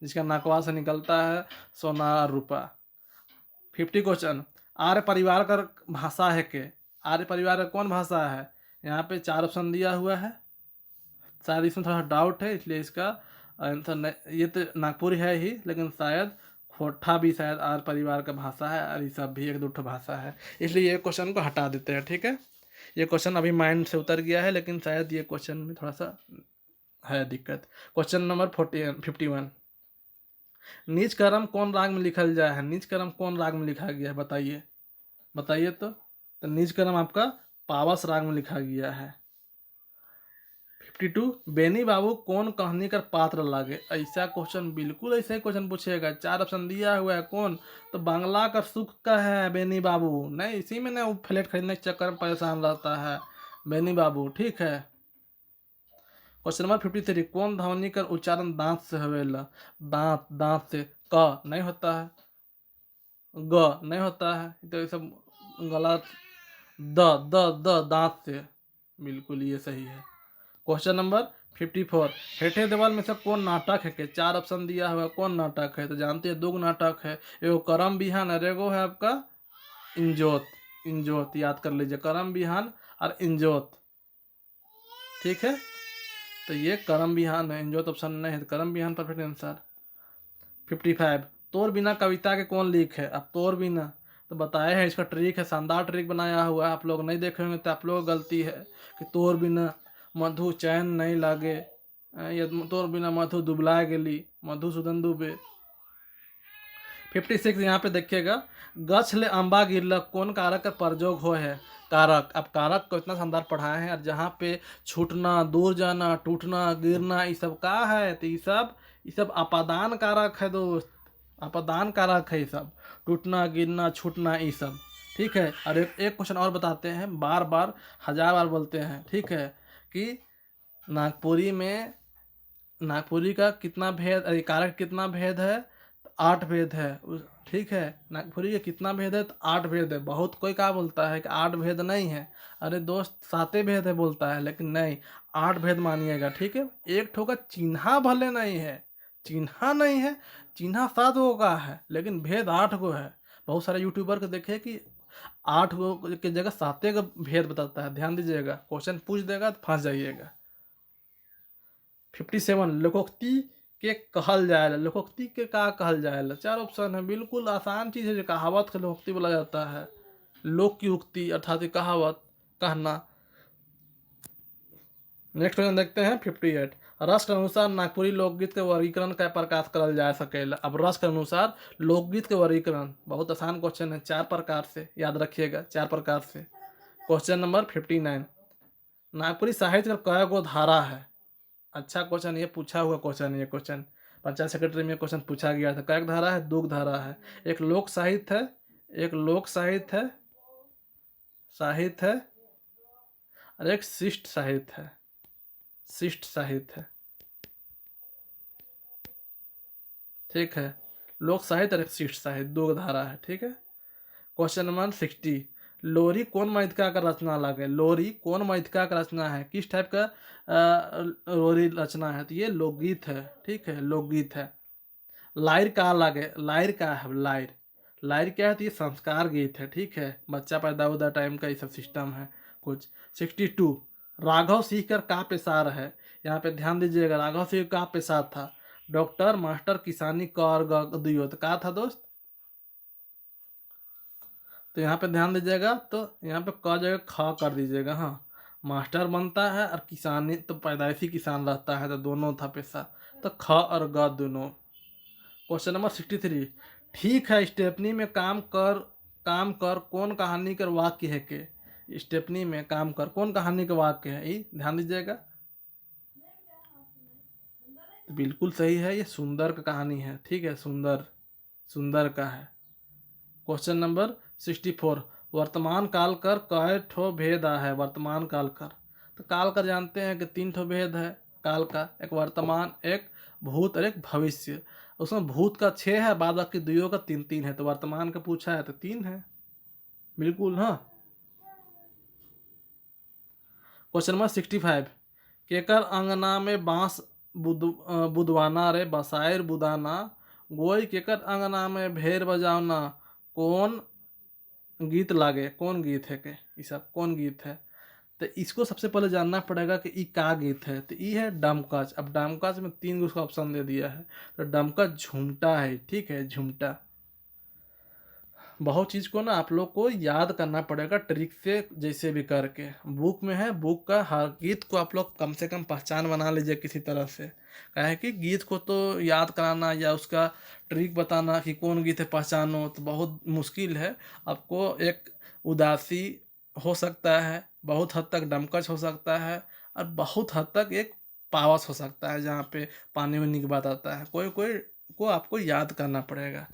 जिसका नकवा से निकलता है सोना और रुपा। 50 क्वेश्चन, आर्य परिवार का भाषा है के? आर्य परिवार का कौन भाषा है? यहाँ पे 4 ऑप्शन दिया हुआ है, शायद इसमें थोड़ा डाउट है इसलिए इसका आंसर ये तो नागपुरी है ही, लेकिन शायद खोटा भी शायद आर्य परिवार का भाषा है, और ये सब भी एक दो ठो भाषा है, इसलिए ये क्वेश्चन को हटा देते हैं। ठीक है, ये क्वेश्चन अभी माइंड से उतर गया है, लेकिन शायद ये क्वेश्चन में थोड़ा सा है दिक्कत। क्वेश्चन नंबर 51, नीच कर्म कौन राग में लिखल जाए है? नीच कर्म कौन राग में लिखा गया है बताइए, बताइए तो नीच कर्म आपका पावस राग में लिखा गया है। 52, बेनी बाबू कौन कहानी का पात्र लागे। ऐसा क्वेश्चन, बिल्कुल ऐसा ही क्वेश्चन पूछेगा, 4 ऑप्शन दिया हुआ है, कौन? तो बांग्ला का सुख का है बेनी बाबू, नहीं इसी में ना वो फ्लैट खरीदने के चक्कर में परेशान रहता है बेनी बाबू। ठीक है, क्वेश्चन नंबर 53, कौन ध्वनि का उच्चारण दांत से हवेला? दांत, दांत से क नहीं होता है, ग नहीं होता है, तो ये सब गलत। द द द दांत से, बिल्कुल ये सही है। क्वेश्चन नंबर 54, हेठे देवाल में से कौन नाटक है के? 4 ऑप्शन दिया हुआ, कौन नाटक है? तो जानते हैं दुग नाटक है, एगो करम बिहान और एगो है आपका इंजोत। इंजोत याद कर लीजिए, करम बिहान और इंजोत। ठीक है, तो ये करम बिहान है, इंजोत ऑप्शन नहीं है, तो करम बिहान परफेक्ट आंसर। 55, तोर बिना कविता के कौन लिख है? अब तोर बिना तो बताया है, इसका ट्रिक है, शानदार ट्रिक बनाया हुआ है, आप लोग नहीं देखे होंगे तो आप लोग गलती है कि तोर बिना मधु चैन नहीं लागे, या तोर बिना मधु दुबला गेली, मधुसूदन दुबे। 56 यहाँ पे देखिएगा, गछ ले अम्बा गिरलक कौन कारक का प्रयोग हो है? कारक। अब कारक को इतना शानदार पढ़ाए हैं, और जहाँ पे छूटना, दूर जाना, टूटना, गिरना, ये सब का है? तो ये सब अपादान कारक है दोस्त, अपादान कारक है ये सब, टूटना, गिरना, छूटना, ये सब। ठीक है, और एक क्वेश्चन और बताते हैं, बार बार 1000 बार बोलते हैं, ठीक है, कि नागपुरी में, नागपुरी का कितना भेद, अरे कारक कितना भेद है? तो 8 भेद है। ठीक है, नागपुरी का कितना भेद है? तो 8 भेद है। बहुत कोई क्या बोलता है कि 8 भेद नहीं है, अरे दोस्त 7 भेद है बोलता है, लेकिन नहीं, 8 भेद मानिएगा। ठीक है, एक ठो का चिन्हा भले नहीं है, चिन्हा नहीं है, चिन्हा 7 गो का है, लेकिन भेद 8 गो है। बहुत सारे यूट्यूबर को देखे कि 8 गो की जगह 7 का भेद बताता है, ध्यान दीजिएगा, क्वेश्चन पूछ देगा तो फंस जाइएगा। 57, लोकोक्ति के कहल जाएला। लोकोक्ति के का कहल जाएला? 4 ऑप्शन है, बिल्कुल आसान चीज़ है, जो कहावत के लोकोक्ति बोला जाता है। लोक की उक्ति अर्थात कहावत, कहना। नेक्स्ट क्वेश्चन देखते हैं 58, रस के अनुसार नागपुरी लोकगीत के वर्गीकरण का प्रकाश करल जा सकेला। अब रस के अनुसार लोकगीत के वर्गीकरण, बहुत आसान क्वेश्चन है, 4 प्रकार से याद रखिएगा, 4 प्रकार से। क्वेश्चन नंबर 59, नागपुरी साहित्य का कय गो धारा है? अच्छा क्वेश्चन, ये पूछा हुआ क्वेश्चन है, ये क्वेश्चन पंचायत सेक्रेटरी में क्वेश्चन पूछा गया था। कय धारा है? 2 धारा है, एक लोक साहित्य है, एक लोक साहित्य है, साहित्य है, और एक शिष्ट साहित्य है, शिष्ट साहित्य है। ठीक है, लोक साहित्य और एक शिष्ट साहित्य, 2 धारा है। ठीक है, क्वेश्चन नंबर 60, लोरी कौन मध्यिका का रचना लगे? लोरी कौन मध्यिका का रचना है? किस टाइप का लोरी रचना है? तो ये लोकगीत है। ठीक है, लोकगीत है। लायर का लागे, लायर का है लायर, लायर क्या है, तो ये संस्कार गीत है, ठीक है, बच्चा पैदा होता टाइम का ये सब सिस्टम है कुछ। 62 राघव सीख कर का पेशार है, यहाँ पे ध्यान दीजिएगा, राघव सीख का पेशार था, डॉक्टर मास्टर किसानी कर दियो, तो का था दोस्त, तो यहाँ पे ध्यान दीजिएगा, तो यहाँ पे क जगह ख कर दीजिएगा। हाँ, मास्टर बनता है और किसानी तो पैदाइशी किसान रहता है, तो दोनों था पेशा, तो ख और ग दोनों। क्वेश्चन नंबर 63 ठीक है स्टेपनी में काम कर कौन कहानी कर वाक्य है के, स्टेपनी में काम कर कौन कहानी का वाक्य है, ये ध्यान दीजिएगा, तो बिल्कुल सही है, ये सुंदर का कहानी है, ठीक है, सुंदर, सुंदर का है। क्वेश्चन नंबर 64 वर्तमान काल कर कय ठो भेद है, वर्तमान काल कर, तो काल कर जानते हैं कि 3 ठो भेद है काल का, एक वर्तमान, एक भूत और एक भविष्य। उसमें भूत का 6 है, बाद बाकी दुइयों का 3 3 है, तो वर्तमान का पूछा है तो 3 है, बिल्कुल। हाँ, क्वेश्चन नंबर 65 केकर अंगना में बांस बुदवाना रे बसायर बुदाना, गोई केकर अंगना में भेर बजावना, कौन गीत लागे, कौन गीत है के, ये सब कौन गीत है, तो इसको सबसे पहले जानना पड़ेगा कि ई का गीत है, तो ई है डमकच। अब डमकच में 3 उसका ऑप्शन दे दिया है, तो डमकच झुमटा है, ठीक है, झुमटा। बहुत चीज़ को ना आप लोग को याद करना पड़ेगा ट्रिक से, जैसे भी करके, बुक में है, बुक का हर गीत को आप लोग कम से कम पहचान बना लीजिए किसी तरह से, क्या है कि गीत को तो याद कराना या उसका ट्रिक बताना कि कौन गीत है पहचानो तो बहुत मुश्किल है। आपको एक उदासी हो सकता है, बहुत हद तक डमकच हो सकता है, और बहुत हद तक एक पावस हो सकता है जहाँ पे पानी वानी की बात आता है, कोई कोई को आपको याद करना पड़ेगा।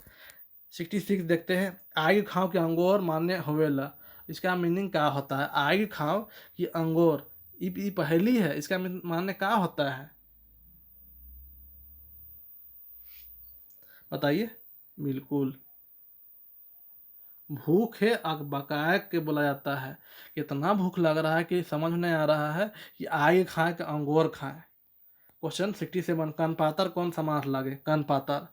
66 देखते हैं आग खाओ कि अंगोर मान्य होवेला, इसका मीनिंग क्या होता है, आग खाओ कि अंगोर, ये पहेली है, इसका मान्य क्या होता है, बताइए। बिल्कुल, भूख है अग बकाया के बोला जाता है, इतना भूख लग रहा है कि समझ नहीं आ रहा है कि आग खाए कि अंगोर खाए। क्वेश्चन 67 कनपातर कौन समास लागे, कनपातर,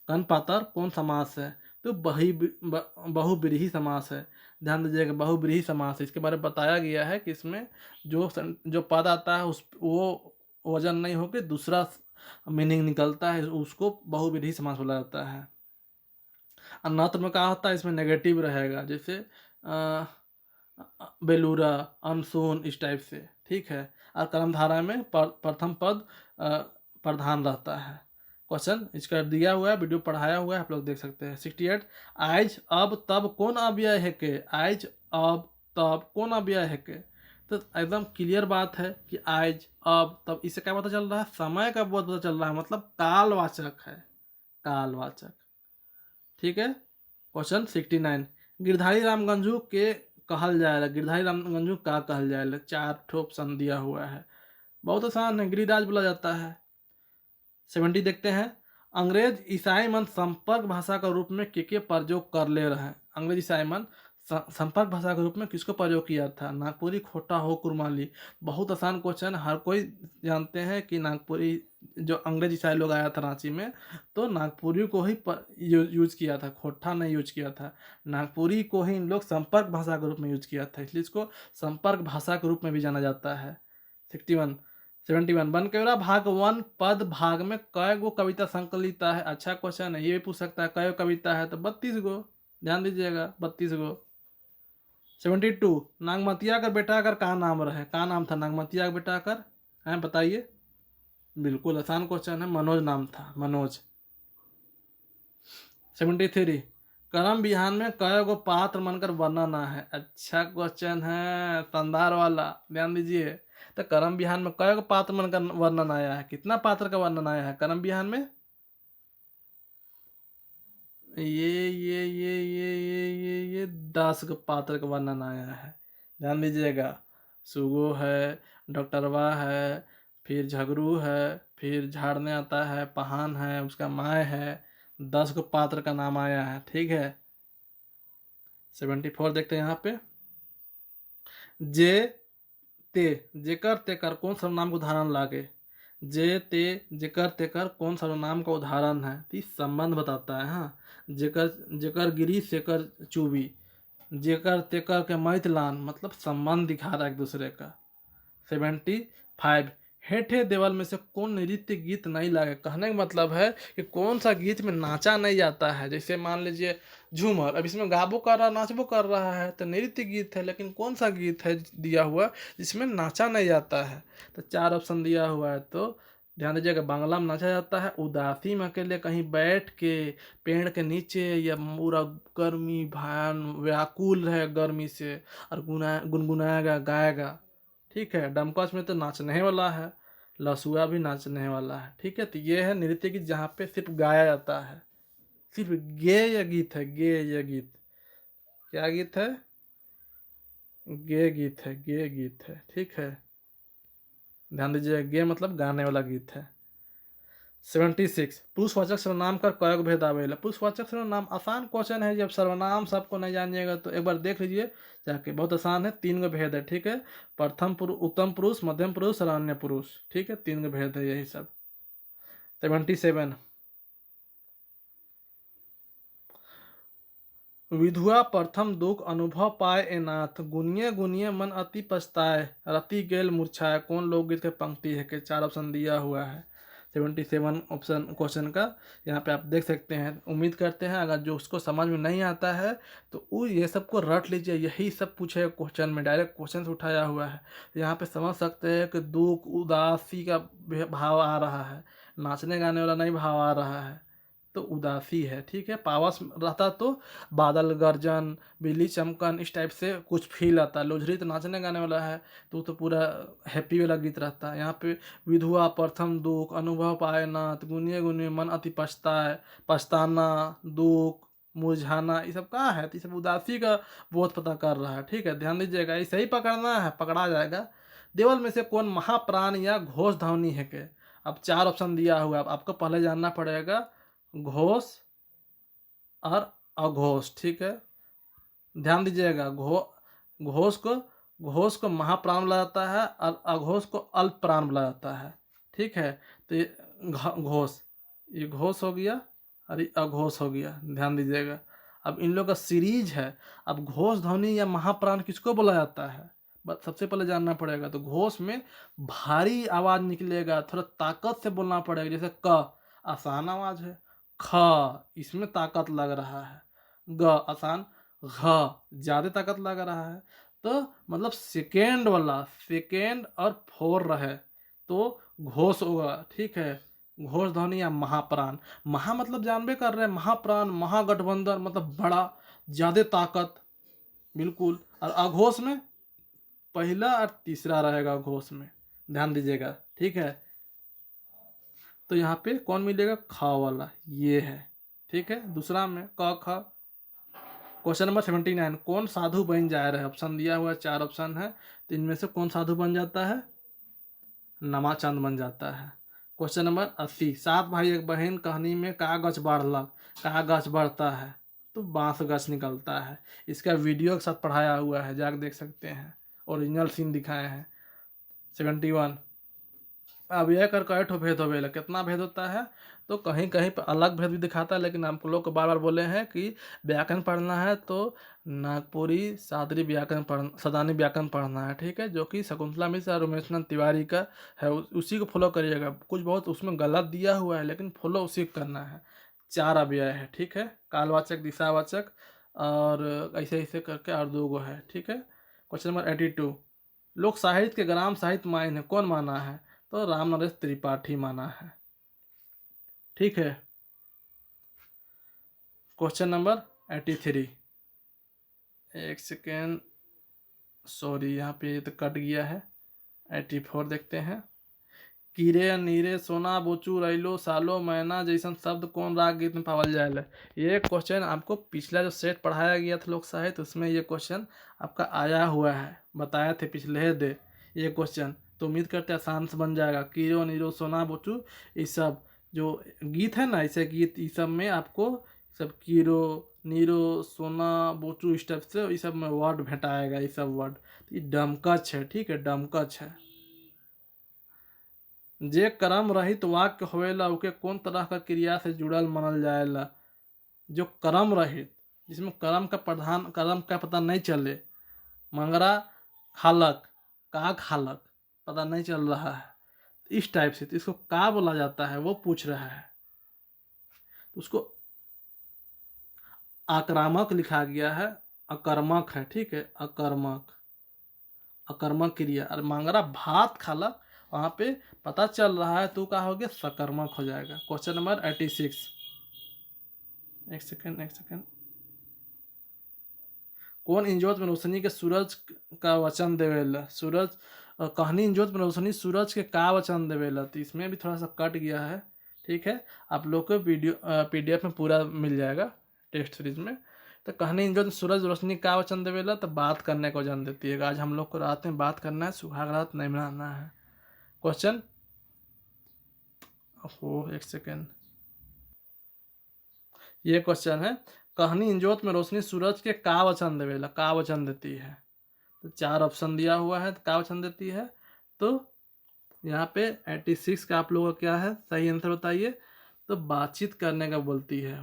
कनपातर कौन समास है, तो बहुब्रीहि समास है, ध्यान दीजिएगा, बहुब्रीहि समास है, इसके बारे में बताया गया है कि इसमें जो पद आता है उस वो वजन नहीं होकर दूसरा मीनिंग निकलता है, उसको बहुब्रीहि समास बोला जाता है। और नत्र में क्या होता है, इसमें नेगेटिव रहेगा, जैसे बेलूरा, अनसोन, इस टाइप से, ठीक है। और कर्मधारा में प्रथम पद प्रधान रहता है। क्वेश्चन इसका दिया हुआ है, वीडियो पढ़ाया हुआ है, आप लोग देख सकते हैं। 68 आइज अब तब कौन अव्यय है के, आइज अब तब कौन अव्यय है के, तो एकदम क्लियर बात है कि आइज अब तब, इससे क्या पता चल रहा है, समय का बहुत पता चल रहा है, मतलब कालवाचक है, कालवाचक, ठीक है। क्वेश्चन 69 गिरधारी रामगंजू के कहल जाएगा, गिरधारी रामगंजू का कहल जाएगा, 4 ठो ऑप्शन दिया हुआ है, बहुत आसान है, गिरिराज बोला जाता है। 70 देखते हैं अंग्रेज ईसाई मन संपर्क भाषा का रूप में के प्रयोग कर ले रहे हैं, अंग्रेज ईसाई मन संपर्क भाषा के रूप में किसको प्रयोग किया था, नागपुरी, खोटा हो, कुरमाली। बहुत आसान क्वेश्चन, हर कोई जानते हैं कि नागपुरी, जो अंग्रेज ईसाई लोग आया था रांची में, तो नागपुरी को ही यूज किया था, खोटा नहीं यूज किया था, नागपुरी को ही इन लोग संपर्क भाषा के रूप में यूज किया था, इसलिए इसको संपर्क भाषा के रूप में भी जाना जाता है। 61 71 बनकेवरा भाग 1 पद भाग में कय गो कविता संकलित है, अच्छा क्वेश्चन है, ये भी पूछ सकता है कय कविता है, तो 32 गो, ध्यान दीजिएगा 32 गो। 72 नागमतिया कर बेटा कर का नाम रहे, का नाम था नागमतिया का बेटा कर, हैं बताइए, बिल्कुल आसान क्वेश्चन है, मनोज नाम था, मनोज। 73 करम बिहान में कय गो पात्र मनकर वर्णन है, अच्छा क्वेश्चन है, शानदार वाला, ध्यान दीजिए। तो करम बिहान में कय गो पात्र मनकर वर्णन आया है, कितना पात्र का वर्णन आया है करम बिहान में, ये 10 गो पात्र का वर्णन आया है, ध्यान दीजिएगा। सुगो है, डॉक्टरवा है, फिर झगरू है, फिर झाड़ने आता है, पहान है, उसका माय है, 10 को पात्र का नाम आया है, ठीक है। 74 देखते हैं यहाँ पे जे ते जेकर तेकर कौन सर्वनाम को उदाहरण लागे, जे ते जेकर तेकर कौन सर्वनाम का उदाहरण है? तो ये संबंध बताता है। हाँ, जेकर जेकर गिरी सेकर चूबी, जेकर तेकर के मैतलान, मतलब संबंध दिखा रहा है एक दूसरे का। 75, हेठे देवल में से कौन नृत्य गीत नहीं लागे? कहने का मतलब है कि कौन सा गीत में नाचा नहीं जाता है। जैसे मान लीजिए झूमर, अब इसमें गाबो कर रहा नाचबो कर रहा है तो नृत्य गीत है, लेकिन कौन सा गीत है दिया हुआ जिसमें नाचा नहीं जाता है? तो 4 ऑप्शन दिया हुआ है। तो ध्यान दीजिएगा, बांग्ला में नाचा जाता है, उदासी में अकेले कहीं बैठ के पेड़ के नीचे, या पूरा गर्मी भयान व्याकुल है गर्मी से और गुनगुनाएगा गाएगा। ठीक है, डमकच में तो नाचने वाला है, लसुआ भी नाचने वाला है। ठीक है, तो ये है नृत्य गीत जहाँ पे सिर्फ गाया जाता है। सिर्फ गेय गीत है, गेय गीत। क्या गीत है? गे गीत है, गे गीत है। ठीक है, ध्यान दीजिए, गे मतलब गाने वाला गीत है। 76, पुरुषवाचक सर्वनाम का कयगो भेद आवेला? पुरुषवाचक सर्वनाम आसान क्वेश्चन है। जब सर्वनाम सबको नहीं जानिएगा तो एक बार देख लीजिए जाके, बहुत आसान है। 3 गो भेद है। ठीक है, प्रथम पुरुष, उत्तम पुरुष, मध्यम पुरुष और अन्य पुरुष। ठीक है, 3 गो भेद है, यही सब। 77, विधुआ प्रथम दुख अनुभव पाए ए नाथ, गुनिये गुनिये मन अति पछताए, रति गेल मूर्छाए। कौन लोकगीत के पंक्ति है? के 4 ऑप्शन दिया हुआ है 77 ऑप्शन क्वेश्चन का। यहाँ पे आप देख सकते हैं। उम्मीद करते हैं अगर जो उसको समझ में नहीं आता है तो वो ये सब को रट लीजिए, यही सब पूछे क्वेश्चन में, डायरेक्ट क्वेश्चन से उठाया हुआ है। यहाँ पे समझ सकते हैं कि दुख उदासी का भाव आ रहा है, नाचने गाने वाला नहीं भाव आ रहा है, तो उदासी है। ठीक है, पावस रहता तो बादल गर्जन बिजली चमकन इस टाइप से कुछ फील आता है। लोझरी तो नाचने गाने वाला है तो पूरा हैप्पी वाला गीत रहता है। यहाँ पे विधुआ प्रथम दुख अनुभव पाए नाथ, गुनिये गुनिये मन अति पछताए, पछताना, दुख, मुरझाना, ये सब कहाँ है? तो ये सब उदासी का बोध पता कर रहा है। ठीक है, ध्यान दीजिएगा, ऐसे ही पकड़ना है, पकड़ा जाएगा। देवल में से कौन महाप्राण या घोष ध्वनि है के? अब 4 ऑप्शन दिया हुआ है, आपको पहले जानना पड़ेगा घोष और अघोष। ठीक है, ध्यान दीजिएगा, घोष को महाप्राण बोला जाता है और अघोष को अल्प प्राण बोला जाता है। ठीक है, तो ये घोष, ये घोष हो गया और ये अघोष हो गया। ध्यान दीजिएगा, अब इन लोग का सीरीज है। अब घोष ध्वनि या महाप्राण किसको बोला जाता है? बस सबसे पहले जानना पड़ेगा। तो घोष में भारी आवाज निकलेगा, थोड़ा ताकत से बोलना पड़ेगा। जैसे क आसान आवाज है, ख इसमें ताकत लग रहा है, ग आसान, घ ज्यादा ताकत लग रहा है। तो मतलब सेकेंड वाला, सेकेंड और फोर रहे तो घोष होगा। ठीक है, घोष ध्वनि या महाप्राण। महा मतलब जानबे कर रहे हैं, महाप्राण, महागठबंधन मतलब बड़ा, ज्यादा ताकत, बिल्कुल। और अघोष में पहला और तीसरा रहेगा घोष में, ध्यान दीजिएगा। ठीक है, तो यहाँ पे कौन मिलेगा? ख वाला, ये है। ठीक है, दूसरा में क ख। क्वेश्चन नंबर 79, कौन साधु बन जा रहा है? ऑप्शन दिया हुआ है, 4 ऑप्शन है, तो इनमें से कौन साधु बन जाता है? नमाचंद बन जाता है। क्वेश्चन नंबर 80, 7 भाई एक बहन कहानी में का गछ बढ़लक? का गछ बढ़ता है? तो बांस गछ निकलता है। इसका वीडियो के साथ पढ़ाया हुआ है, जाकर देख सकते हैं, ओरिजिनल सीन दिखाए हैं। 71, अब यह कर कई ठो भेद होवेला? कितना भेद होता है? तो कहीं कहीं पर अलग भेद भी दिखाता है, लेकिन हम लोग को बार बार बोले हैं कि व्याकरण पढ़ना है तो नागपुरी सादरी व्याकरण सदानी व्याकरण पढ़ना है। ठीक है, जो कि शकुंतला मिश्र और उमेशनंद तिवारी का है, उसी को फॉलो करिएगा। कुछ बहुत उसमें गलत दिया हुआ है, लेकिन फॉलो उसी को करना है। 4 अव्यय है। ठीक है, कालवाचक, दिशावाचक और ऐसे ऐसे करके और 2 गो है। ठीक है, क्वेश्चन नंबर 82, लोक साहित्य के ग्राम साहित्य माइन है, कौन माना है? तो राम नरेश त्रिपाठी माना है। ठीक है, क्वेश्चन नंबर 83, एक सेकेंड, सॉरी यहाँ पे तो कट गया है। 84 देखते हैं। कीरे नीरे सोना बोचू रैलो सालो मैना जैसन शब्द कौन राग गीत में पावल जाएला? ये क्वेश्चन आपको पिछला जो सेट पढ़ाया गया था लोक साहित्य, उसमें ये क्वेश्चन आपका आया हुआ है, बताया थे पिछले दे ये क्वेश्चन। तो उम्मीद करते हैं आसान से बन जाएगा। कीरो नीरो सोना बोचू, ये सब जो गीत है ना, ऐसे गीत, इस सब में आपको सब कीरो नीरो सोना बोचू इस टाइप से इस सब में वर्ड भेटाएगा, ये सब वर्ड। तो ये डमकच है। ठीक है, डमकच है। जे कर्म रहित वाक्य होवेला ओके कौन तरह का क्रिया से जुड़ल मानल जाएला। जो कर्म रहित, जिसमें कर्म का पता नहीं चले, मंगरा खालक, का खालक पता नहीं चल रहा है, इस टाइप से, तो इसको का बोला जाता है वो पूछ रहा है। तो उसको आक्रामक लिखा गया है, अकर्मक है, ठीक है, अकर्मक, अकर्मक क्रिया। और मांगरा भात खालक, वहां पे पता चल रहा है तो क्या हो गया, सकर्मक हो जाएगा। Question number 86। एक सेकेंड। कौन इंजोत में रोशनी के सूरज का वचन देवेला। सूरज कहनी इंजोत में रोशनी सूरज के का वचन देवेला। तो इसमें भी थोड़ा सा कट गया है, ठीक है। आप लोग को वीडियो PDF में पूरा मिल जाएगा टेस्ट सीरीज में। तो कहनी इंजोत में सूरज रोशनी का वचन देवेला, तो बात करने को वचन देती है। आज हम लोग को रात में बात करना है, सुहाग रात नहीं मनाना है। क्वेश्चन एक सेकेंड, ये क्वेश्चन है, कहनी इंजोत में रोशनी सूरज के का वचन देवेला, का वचन देती है। तो 4 ऑप्शन दिया हुआ है, का वचन देती है। तो यहाँ पे 86 का आप लोगों का क्या है, सही आंसर बताइए। तो बातचीत करने का बोलती है,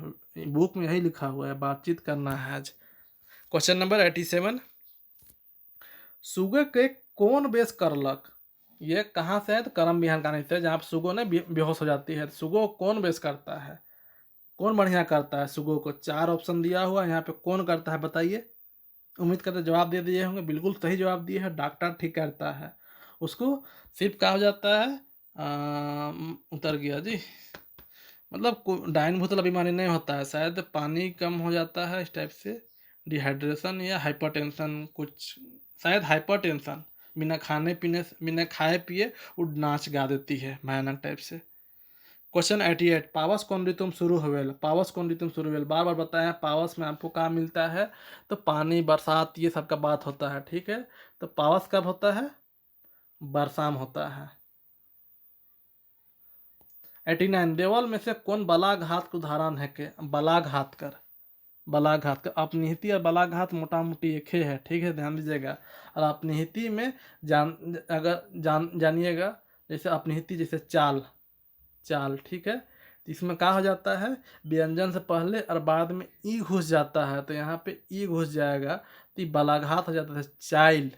बुक में यही लिखा हुआ है, बातचीत करना है आज। क्वेश्चन नंबर 87, सुगे के कौन बेस करलक। ये कहाँ से है, तो कर्म विहान कहानी से, जहाँ पे सुगो ने बेहोश हो जाती है। सुगो कौन बेस करता है, कौन बढ़िया करता है सुगो को। 4 ऑप्शन दिया हुआ है, यहाँ पे कौन करता है बताइए। उम्मीद करते जवाब दे दिए होंगे, बिल्कुल सही जवाब दिए है, डॉक्टर ठीक करता है। उसको सिर्फ कहा जाता है उतर गया जी, मतलब डायन भूतल बीमारी नहीं होता है, शायद पानी कम हो जाता है इस टाइप से, डिहाइड्रेशन या हाइपरटेंशन कुछ, शायद हाइपरटेंशन। बिना खाए पिए वो नाच गा देती है भयानक टाइप से। क्वेश्चन 88, पावस कौन ऋतु में शुरू होवेल। पावस कौन ऋतु में शुरू होवेल, बार बार बताया पावस में आपको कहाँ मिलता है, तो पानी बरसात ये सब का बात होता है, ठीक है। तो पावस कब होता है, बरसाम होता है। 89, देवल में से कौन बलाघात का उदाहरण है के। बलाघात का अपनिहिति और बलाघात मोटा मोटी एक ही है, ठीक है, ध्यान दीजिएगा। और अपनिहिति में जानिएगा, जैसे अपनिहिति जैसे चाल, ठीक है। तो इसमें क्या हो जाता है, व्यंजन से पहले और बाद में ई घुस जाता है, तो यहाँ पे ई घुस जाएगा, तो ये बलाघात हो जाता है। चाइल,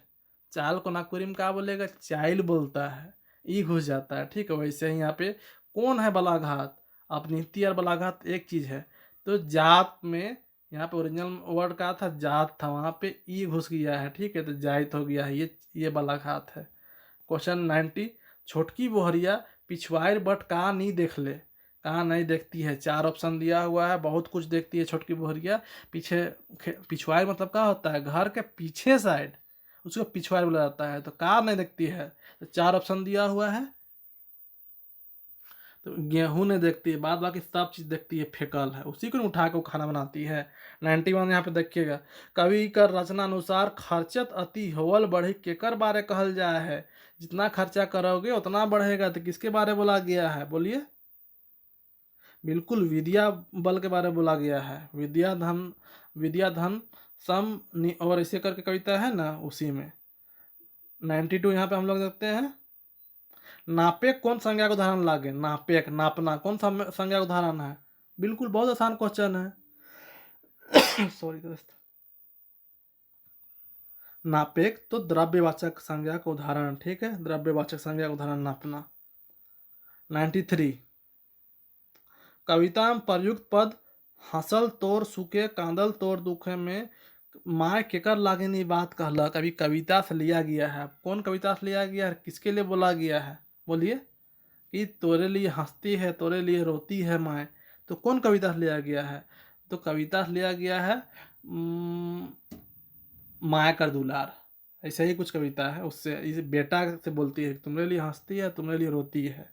चाल को नागपुरी में क्या बोलेगा, चाइल बोलता है, ई घुस जाता है, ठीक है। वैसे ही यहाँ पे कौन है बलाघात, अपनीति और बलाघात एक चीज है। तो जात में यहाँ पे ओरिजिनल वर्ड का था जात था, वहाँ पे ई घुस गया है, ठीक है, तो जायत हो गया है, ये बलाघात है। क्वेश्चन 90, छोटकी बोहरिया पिछवाड़ बट कहाँ नहीं देख ले, कहाँ नहीं देखती है। 4 ऑप्शन दिया हुआ है, बहुत कुछ देखती है छोटकी बोहरिया। पिछवाड़ मतलब क्या होता है, घर के पीछे साइड, उसको पिछवाड़ बोला जाता है। तो कहाँ नहीं देखती है, तो 4 ऑप्शन दिया हुआ है। तो गेहूं नहीं देखती है, बाद बाकी सब चीज़ देखती है, फेकल है, उसी को उठा के वो खाना बनाती है। 91 यहाँ पे देखिएगा, कवि कर रचना अनुसार खर्चत अति होवल बढ़ी केकर बारे कहल जाए है। जितना खर्चा करोगे उतना बढ़ेगा, तो किसके बारे बोला गया है बोलिए। बिल्कुल विद्या बल के बारे बोला गया है, विद्या धन सम और ऐसे करके कविता है ना, उसी में। 92 यहाँ पे हम लोग देखते हैं, नापेक कौन संज्ञा का उदाहरण लागे। नापेक, नापना, कौन संज्ञा का उदाहरण है। बिल्कुल बहुत आसान क्वेश्चन है। सॉरी दोस्त। नापेक तो द्रव्यवाचक संज्ञा का उदाहरण, ठीक है, द्रव्यवाचक संज्ञा का उदाहरण नापना। 93, कविता में प्रयुक्त पद हंसल तोर सुखे कांदल तोर दुखे में माय केकर लागनी बात कहलक। अभी कविता से लिया गया है, कौन कविता से लिया गया है, किसके लिए बोला गया है बोलिए। कि तोरे लिए हंसती है तोरे लिए रोती है माय, तो कौन कविता से लिया गया है, तो कविता से लिया गया है माया कर दुलार, ऐसा ही कुछ कविता है। उससे इस बेटा से बोलती है तुम्हारे लिए हंसती है तुम्हारे लिए रोती है,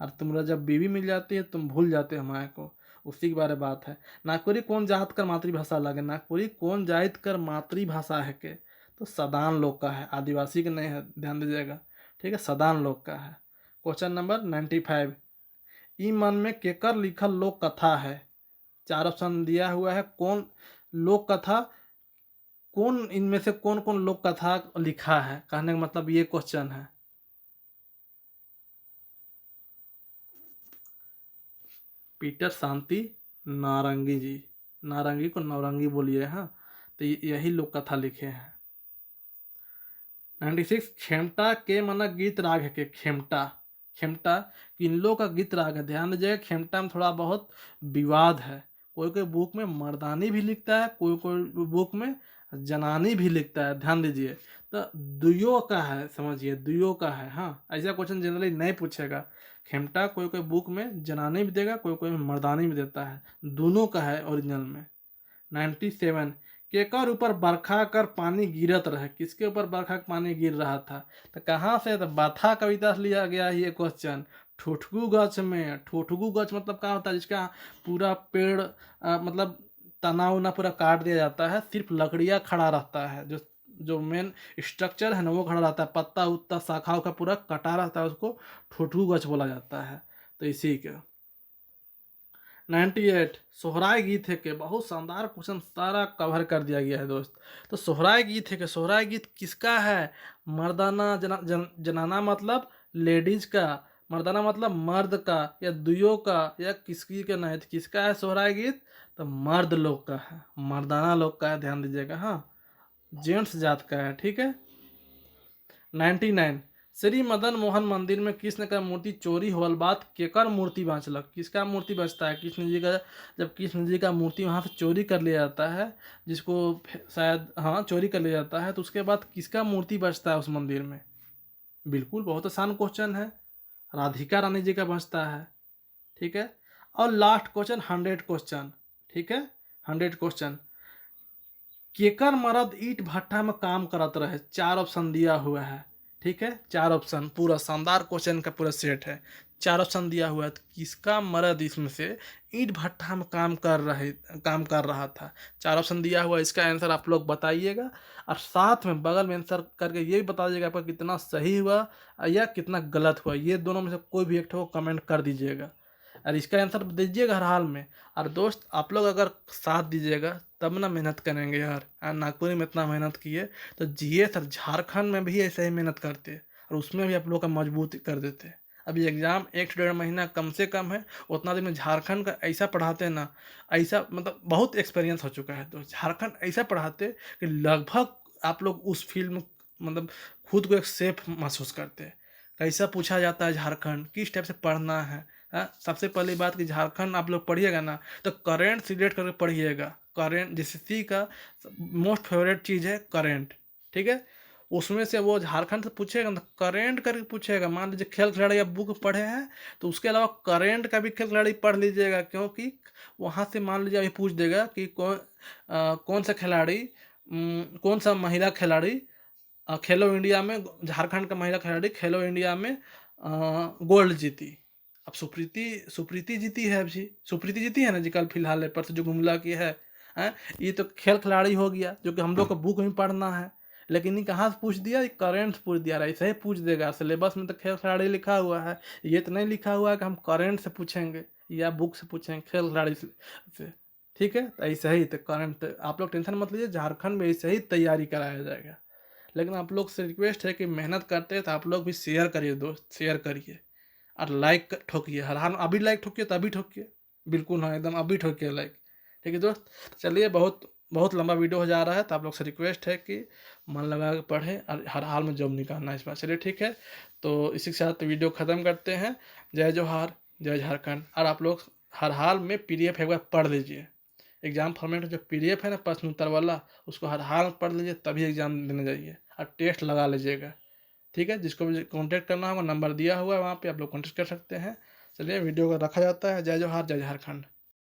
और तुम्हारा जब बीवी मिल जाती है तुम भूल जाते हो माया को, उसी के बारे बात है। नागपुरी कौन जात कर मातृभाषा लगे, नागपुरी कौन जात कर मातृभाषा है के, तो सदान लोग का है, आदिवासी का नहीं है, ध्यान दीजिएगा, ठीक है, सदान लोग का है। क्वेश्चन नंबर 95, ई मन में केकर लिखल लोक कथा है। 4 ऑप्शन दिया हुआ है, कौन लोक कथा, कौन इनमें से कौन कौन लोक कथा लिखा है, कहने का मतलब ये क्वेश्चन है। पीटर शांति नारंगी जी, नारंगी को नौरंगी बोलिए, हाँ। तो यही लोग कथा लिखे हैं। 96 खेमटा के माना गीत राग है के खेमटा, खेमटा किन लोग का गीत राग है, ध्यान दीजिएगा। खेमटा में थोड़ा बहुत विवाद है, कोई कोई बुक में मर्दानी भी लिखता है, कोई कोई बुक में जनानी भी लिखता है, ध्यान दीजिए। तो दुयो का है, समझिए दुयो का है, हाँ। ऐसा क्वेश्चन जनरली नहीं पूछेगा। खेमटा कोई कोई बुक में जनानी भी देगा, कोई कोई में मर्दानी भी देता है, दोनों का है ओरिजिनल में। 97 केकर ऊपर बरखा कर पानी गिरत रहे, किसके ऊपर बरखा का पानी गिर रहा था, तो कहाँ से, तो बाथा कविता से लिया गया ये क्वेश्चन। ठुठगु गछ में, ठुठगु गछ मतलब क्या होता है, जिसका पूरा पेड़ मतलब तना उना पूरा काट दिया जाता है, सिर्फ लकड़ियाँ खड़ा रहता है, जो जो मेन स्ट्रक्चर है ना वो खड़ा रहता है, पत्ता उत्ता शाखाओं का पूरा कटा रहता है, उसको ठुठगु गछ बोला जाता है। तो इसी के 98 सोहराय गीत है के, बहुत शानदार क्वेश्चन, सारा कवर कर दिया गया है दोस्त। तो सोहराय गीत है के, सोहराय गीत किसका है, मर्दाना जनाना मतलब लेडीज का, मर्दाना मतलब मर्द का, या दुयो का, या किसकी का नहीं, तो किसका है सोहराय गीत, तो मर्द लोग का है, मर्दाना लोग का है, ध्यान दीजिएगा, हाँ। जेंट्स जात का है, ठीक है। 99 श्री मदन मोहन मंदिर में कृष्ण का मूर्ति चोरी होल बात केकर मूर्ति बाँचलक, किसका मूर्ति बचता है, कृष्ण जी का। जब कृष्ण जी का मूर्ति वहाँ से चोरी कर लिया जाता है, जिसको शायद हाँ चोरी कर लिया जाता है, तो उसके बाद किसका मूर्ति बचता है उस मंदिर में। बिल्कुल बहुत आसान क्वेश्चन है, राधिका रानी जी का बचता है, ठीक है। और लास्ट क्वेश्चन 100 क्वेश्चन, ठीक है। 100 क्वेश्चन केकर मर्द ईट भट्ठा में काम करत रहे, 4 ऑप्शन दिया हुआ है, ठीक है। 4 ऑप्शन, पूरा शानदार क्वेश्चन का पूरा सेट है, 4 ऑप्शन दिया हुआ है, तो किसका मर्द इसमें से ईट भट्ठा में काम कर रहा था। 4 ऑप्शन दिया हुआ है, इसका आंसर आप लोग बताइएगा, और साथ में बगल में आंसर करके ये भी बता दीजिएगा आपका कितना सही हुआ या कितना गलत हुआ, ये दोनों में से कोई भी एक ठो कमेंट कर दीजिएगा, और इसका आंसर दीजिएगा हर हाल में। और दोस्त आप लोग अगर साथ दीजिएगा तब ना मेहनत करेंगे यार, नागपुर में इतना मेहनत किए, तो जीएस और झारखंड में भी ऐसे ही मेहनत करते, और उसमें भी आप लोग का मजबूत कर देते। अभी एग्ज़ाम 1 से 1.5 महीना कम से कम है, उतना दिन में झारखंड का ऐसा पढ़ाते ना, ऐसा मतलब बहुत एक्सपीरियंस हो चुका है, तो झारखंड ऐसा पढ़ाते कि लगभग आप लोग उस फील्ड में मतलब खुद को एक सेफ महसूस करते। कैसा पूछा जाता है झारखंड, किस टाइप से पढ़ना है, हाँ। सबसे पहली बात कि झारखंड आप लोग पढ़िएगा ना, तो करेंट से रिलेट करके पढ़िएगा। करेंट जैसे सी का मोस्ट फेवरेट चीज़ है करेंट, ठीक है। उसमें से वो झारखंड से पूछेगा ना, करेंट करके पूछेगा। मान लीजिए खेल खिलाड़ी आप बुक पढ़े हैं, तो उसके अलावा करेंट का भी खेल खिलाड़ी पढ़ लीजिएगा, क्योंकि वहाँ से मान लीजिए अभी पूछ देगा कि कौन सा खिलाड़ी, कौन सा महिला खिलाड़ी खेलो इंडिया में, झारखंड का महिला खिलाड़ी खेलो इंडिया में गोल्ड जीती। अब सुप्रीति सुप्रीति जीती है, अभी सुप्रीति जीती है ना जी, कल फिलहाल पर जो गुमला की है, हैं। ये तो खेल खिलाड़ी हो गया, जो कि हम लोग को बुक में पढ़ना है, लेकिन ये कहाँ से पूछ दिया, करंट पूछ दिया, ऐसे ही पूछ देगा। सिलेबस में तो खेल खिलाड़ी लिखा हुआ है, ये तो नहीं लिखा हुआ है कि हम करंट से पूछेंगे या बुक से पूछेंगे, खेल खिलाड़ी से, ठीक है। तो ऐसे ही तो करंट, आप लोग टेंशन मत लीजिए, झारखंड में ऐसे ही तैयारी कराया जाएगा। लेकिन आप लोग से रिक्वेस्ट है कि मेहनत करते हैं तो आप लोग भी शेयर करिए दोस्त, शेयर करिए, और लाइक ठोकिए हर हाल। अभी लाइक ठोकिए, तभी ठोकिए, बिल्कुल हाँ एकदम अभी ठोकिए लाइक, ठीक है दोस्त। चलिए बहुत बहुत लंबा वीडियो हो जा रहा है, तो आप लोग से रिक्वेस्ट है कि मन लगा के पढ़ें और हर हाल में जॉब निकालना है इस बार। चलिए ठीक है, तो इसी के साथ वीडियो ख़त्म करते हैं। जय जोहार, जय झारखंड। और आप लोग हर हाल में PDF एक बार पढ़ लीजिए। एग्ज़ाम फॉर्मेट जो PDF है ना प्रश्न उत्तर वाला, उसको हर हाल में पढ़ लीजिए, तभी एग्ज़ाम देने जाइए, और टेस्ट लगा लीजिएगा, ठीक है। जिसको भी कांटेक्ट करना होगा नंबर दिया हुआ है, वहाँ पे आप लोग कांटेक्ट कर सकते हैं। चलिए वीडियो को रखा जाता है। जय जोहार, जय झारखंड।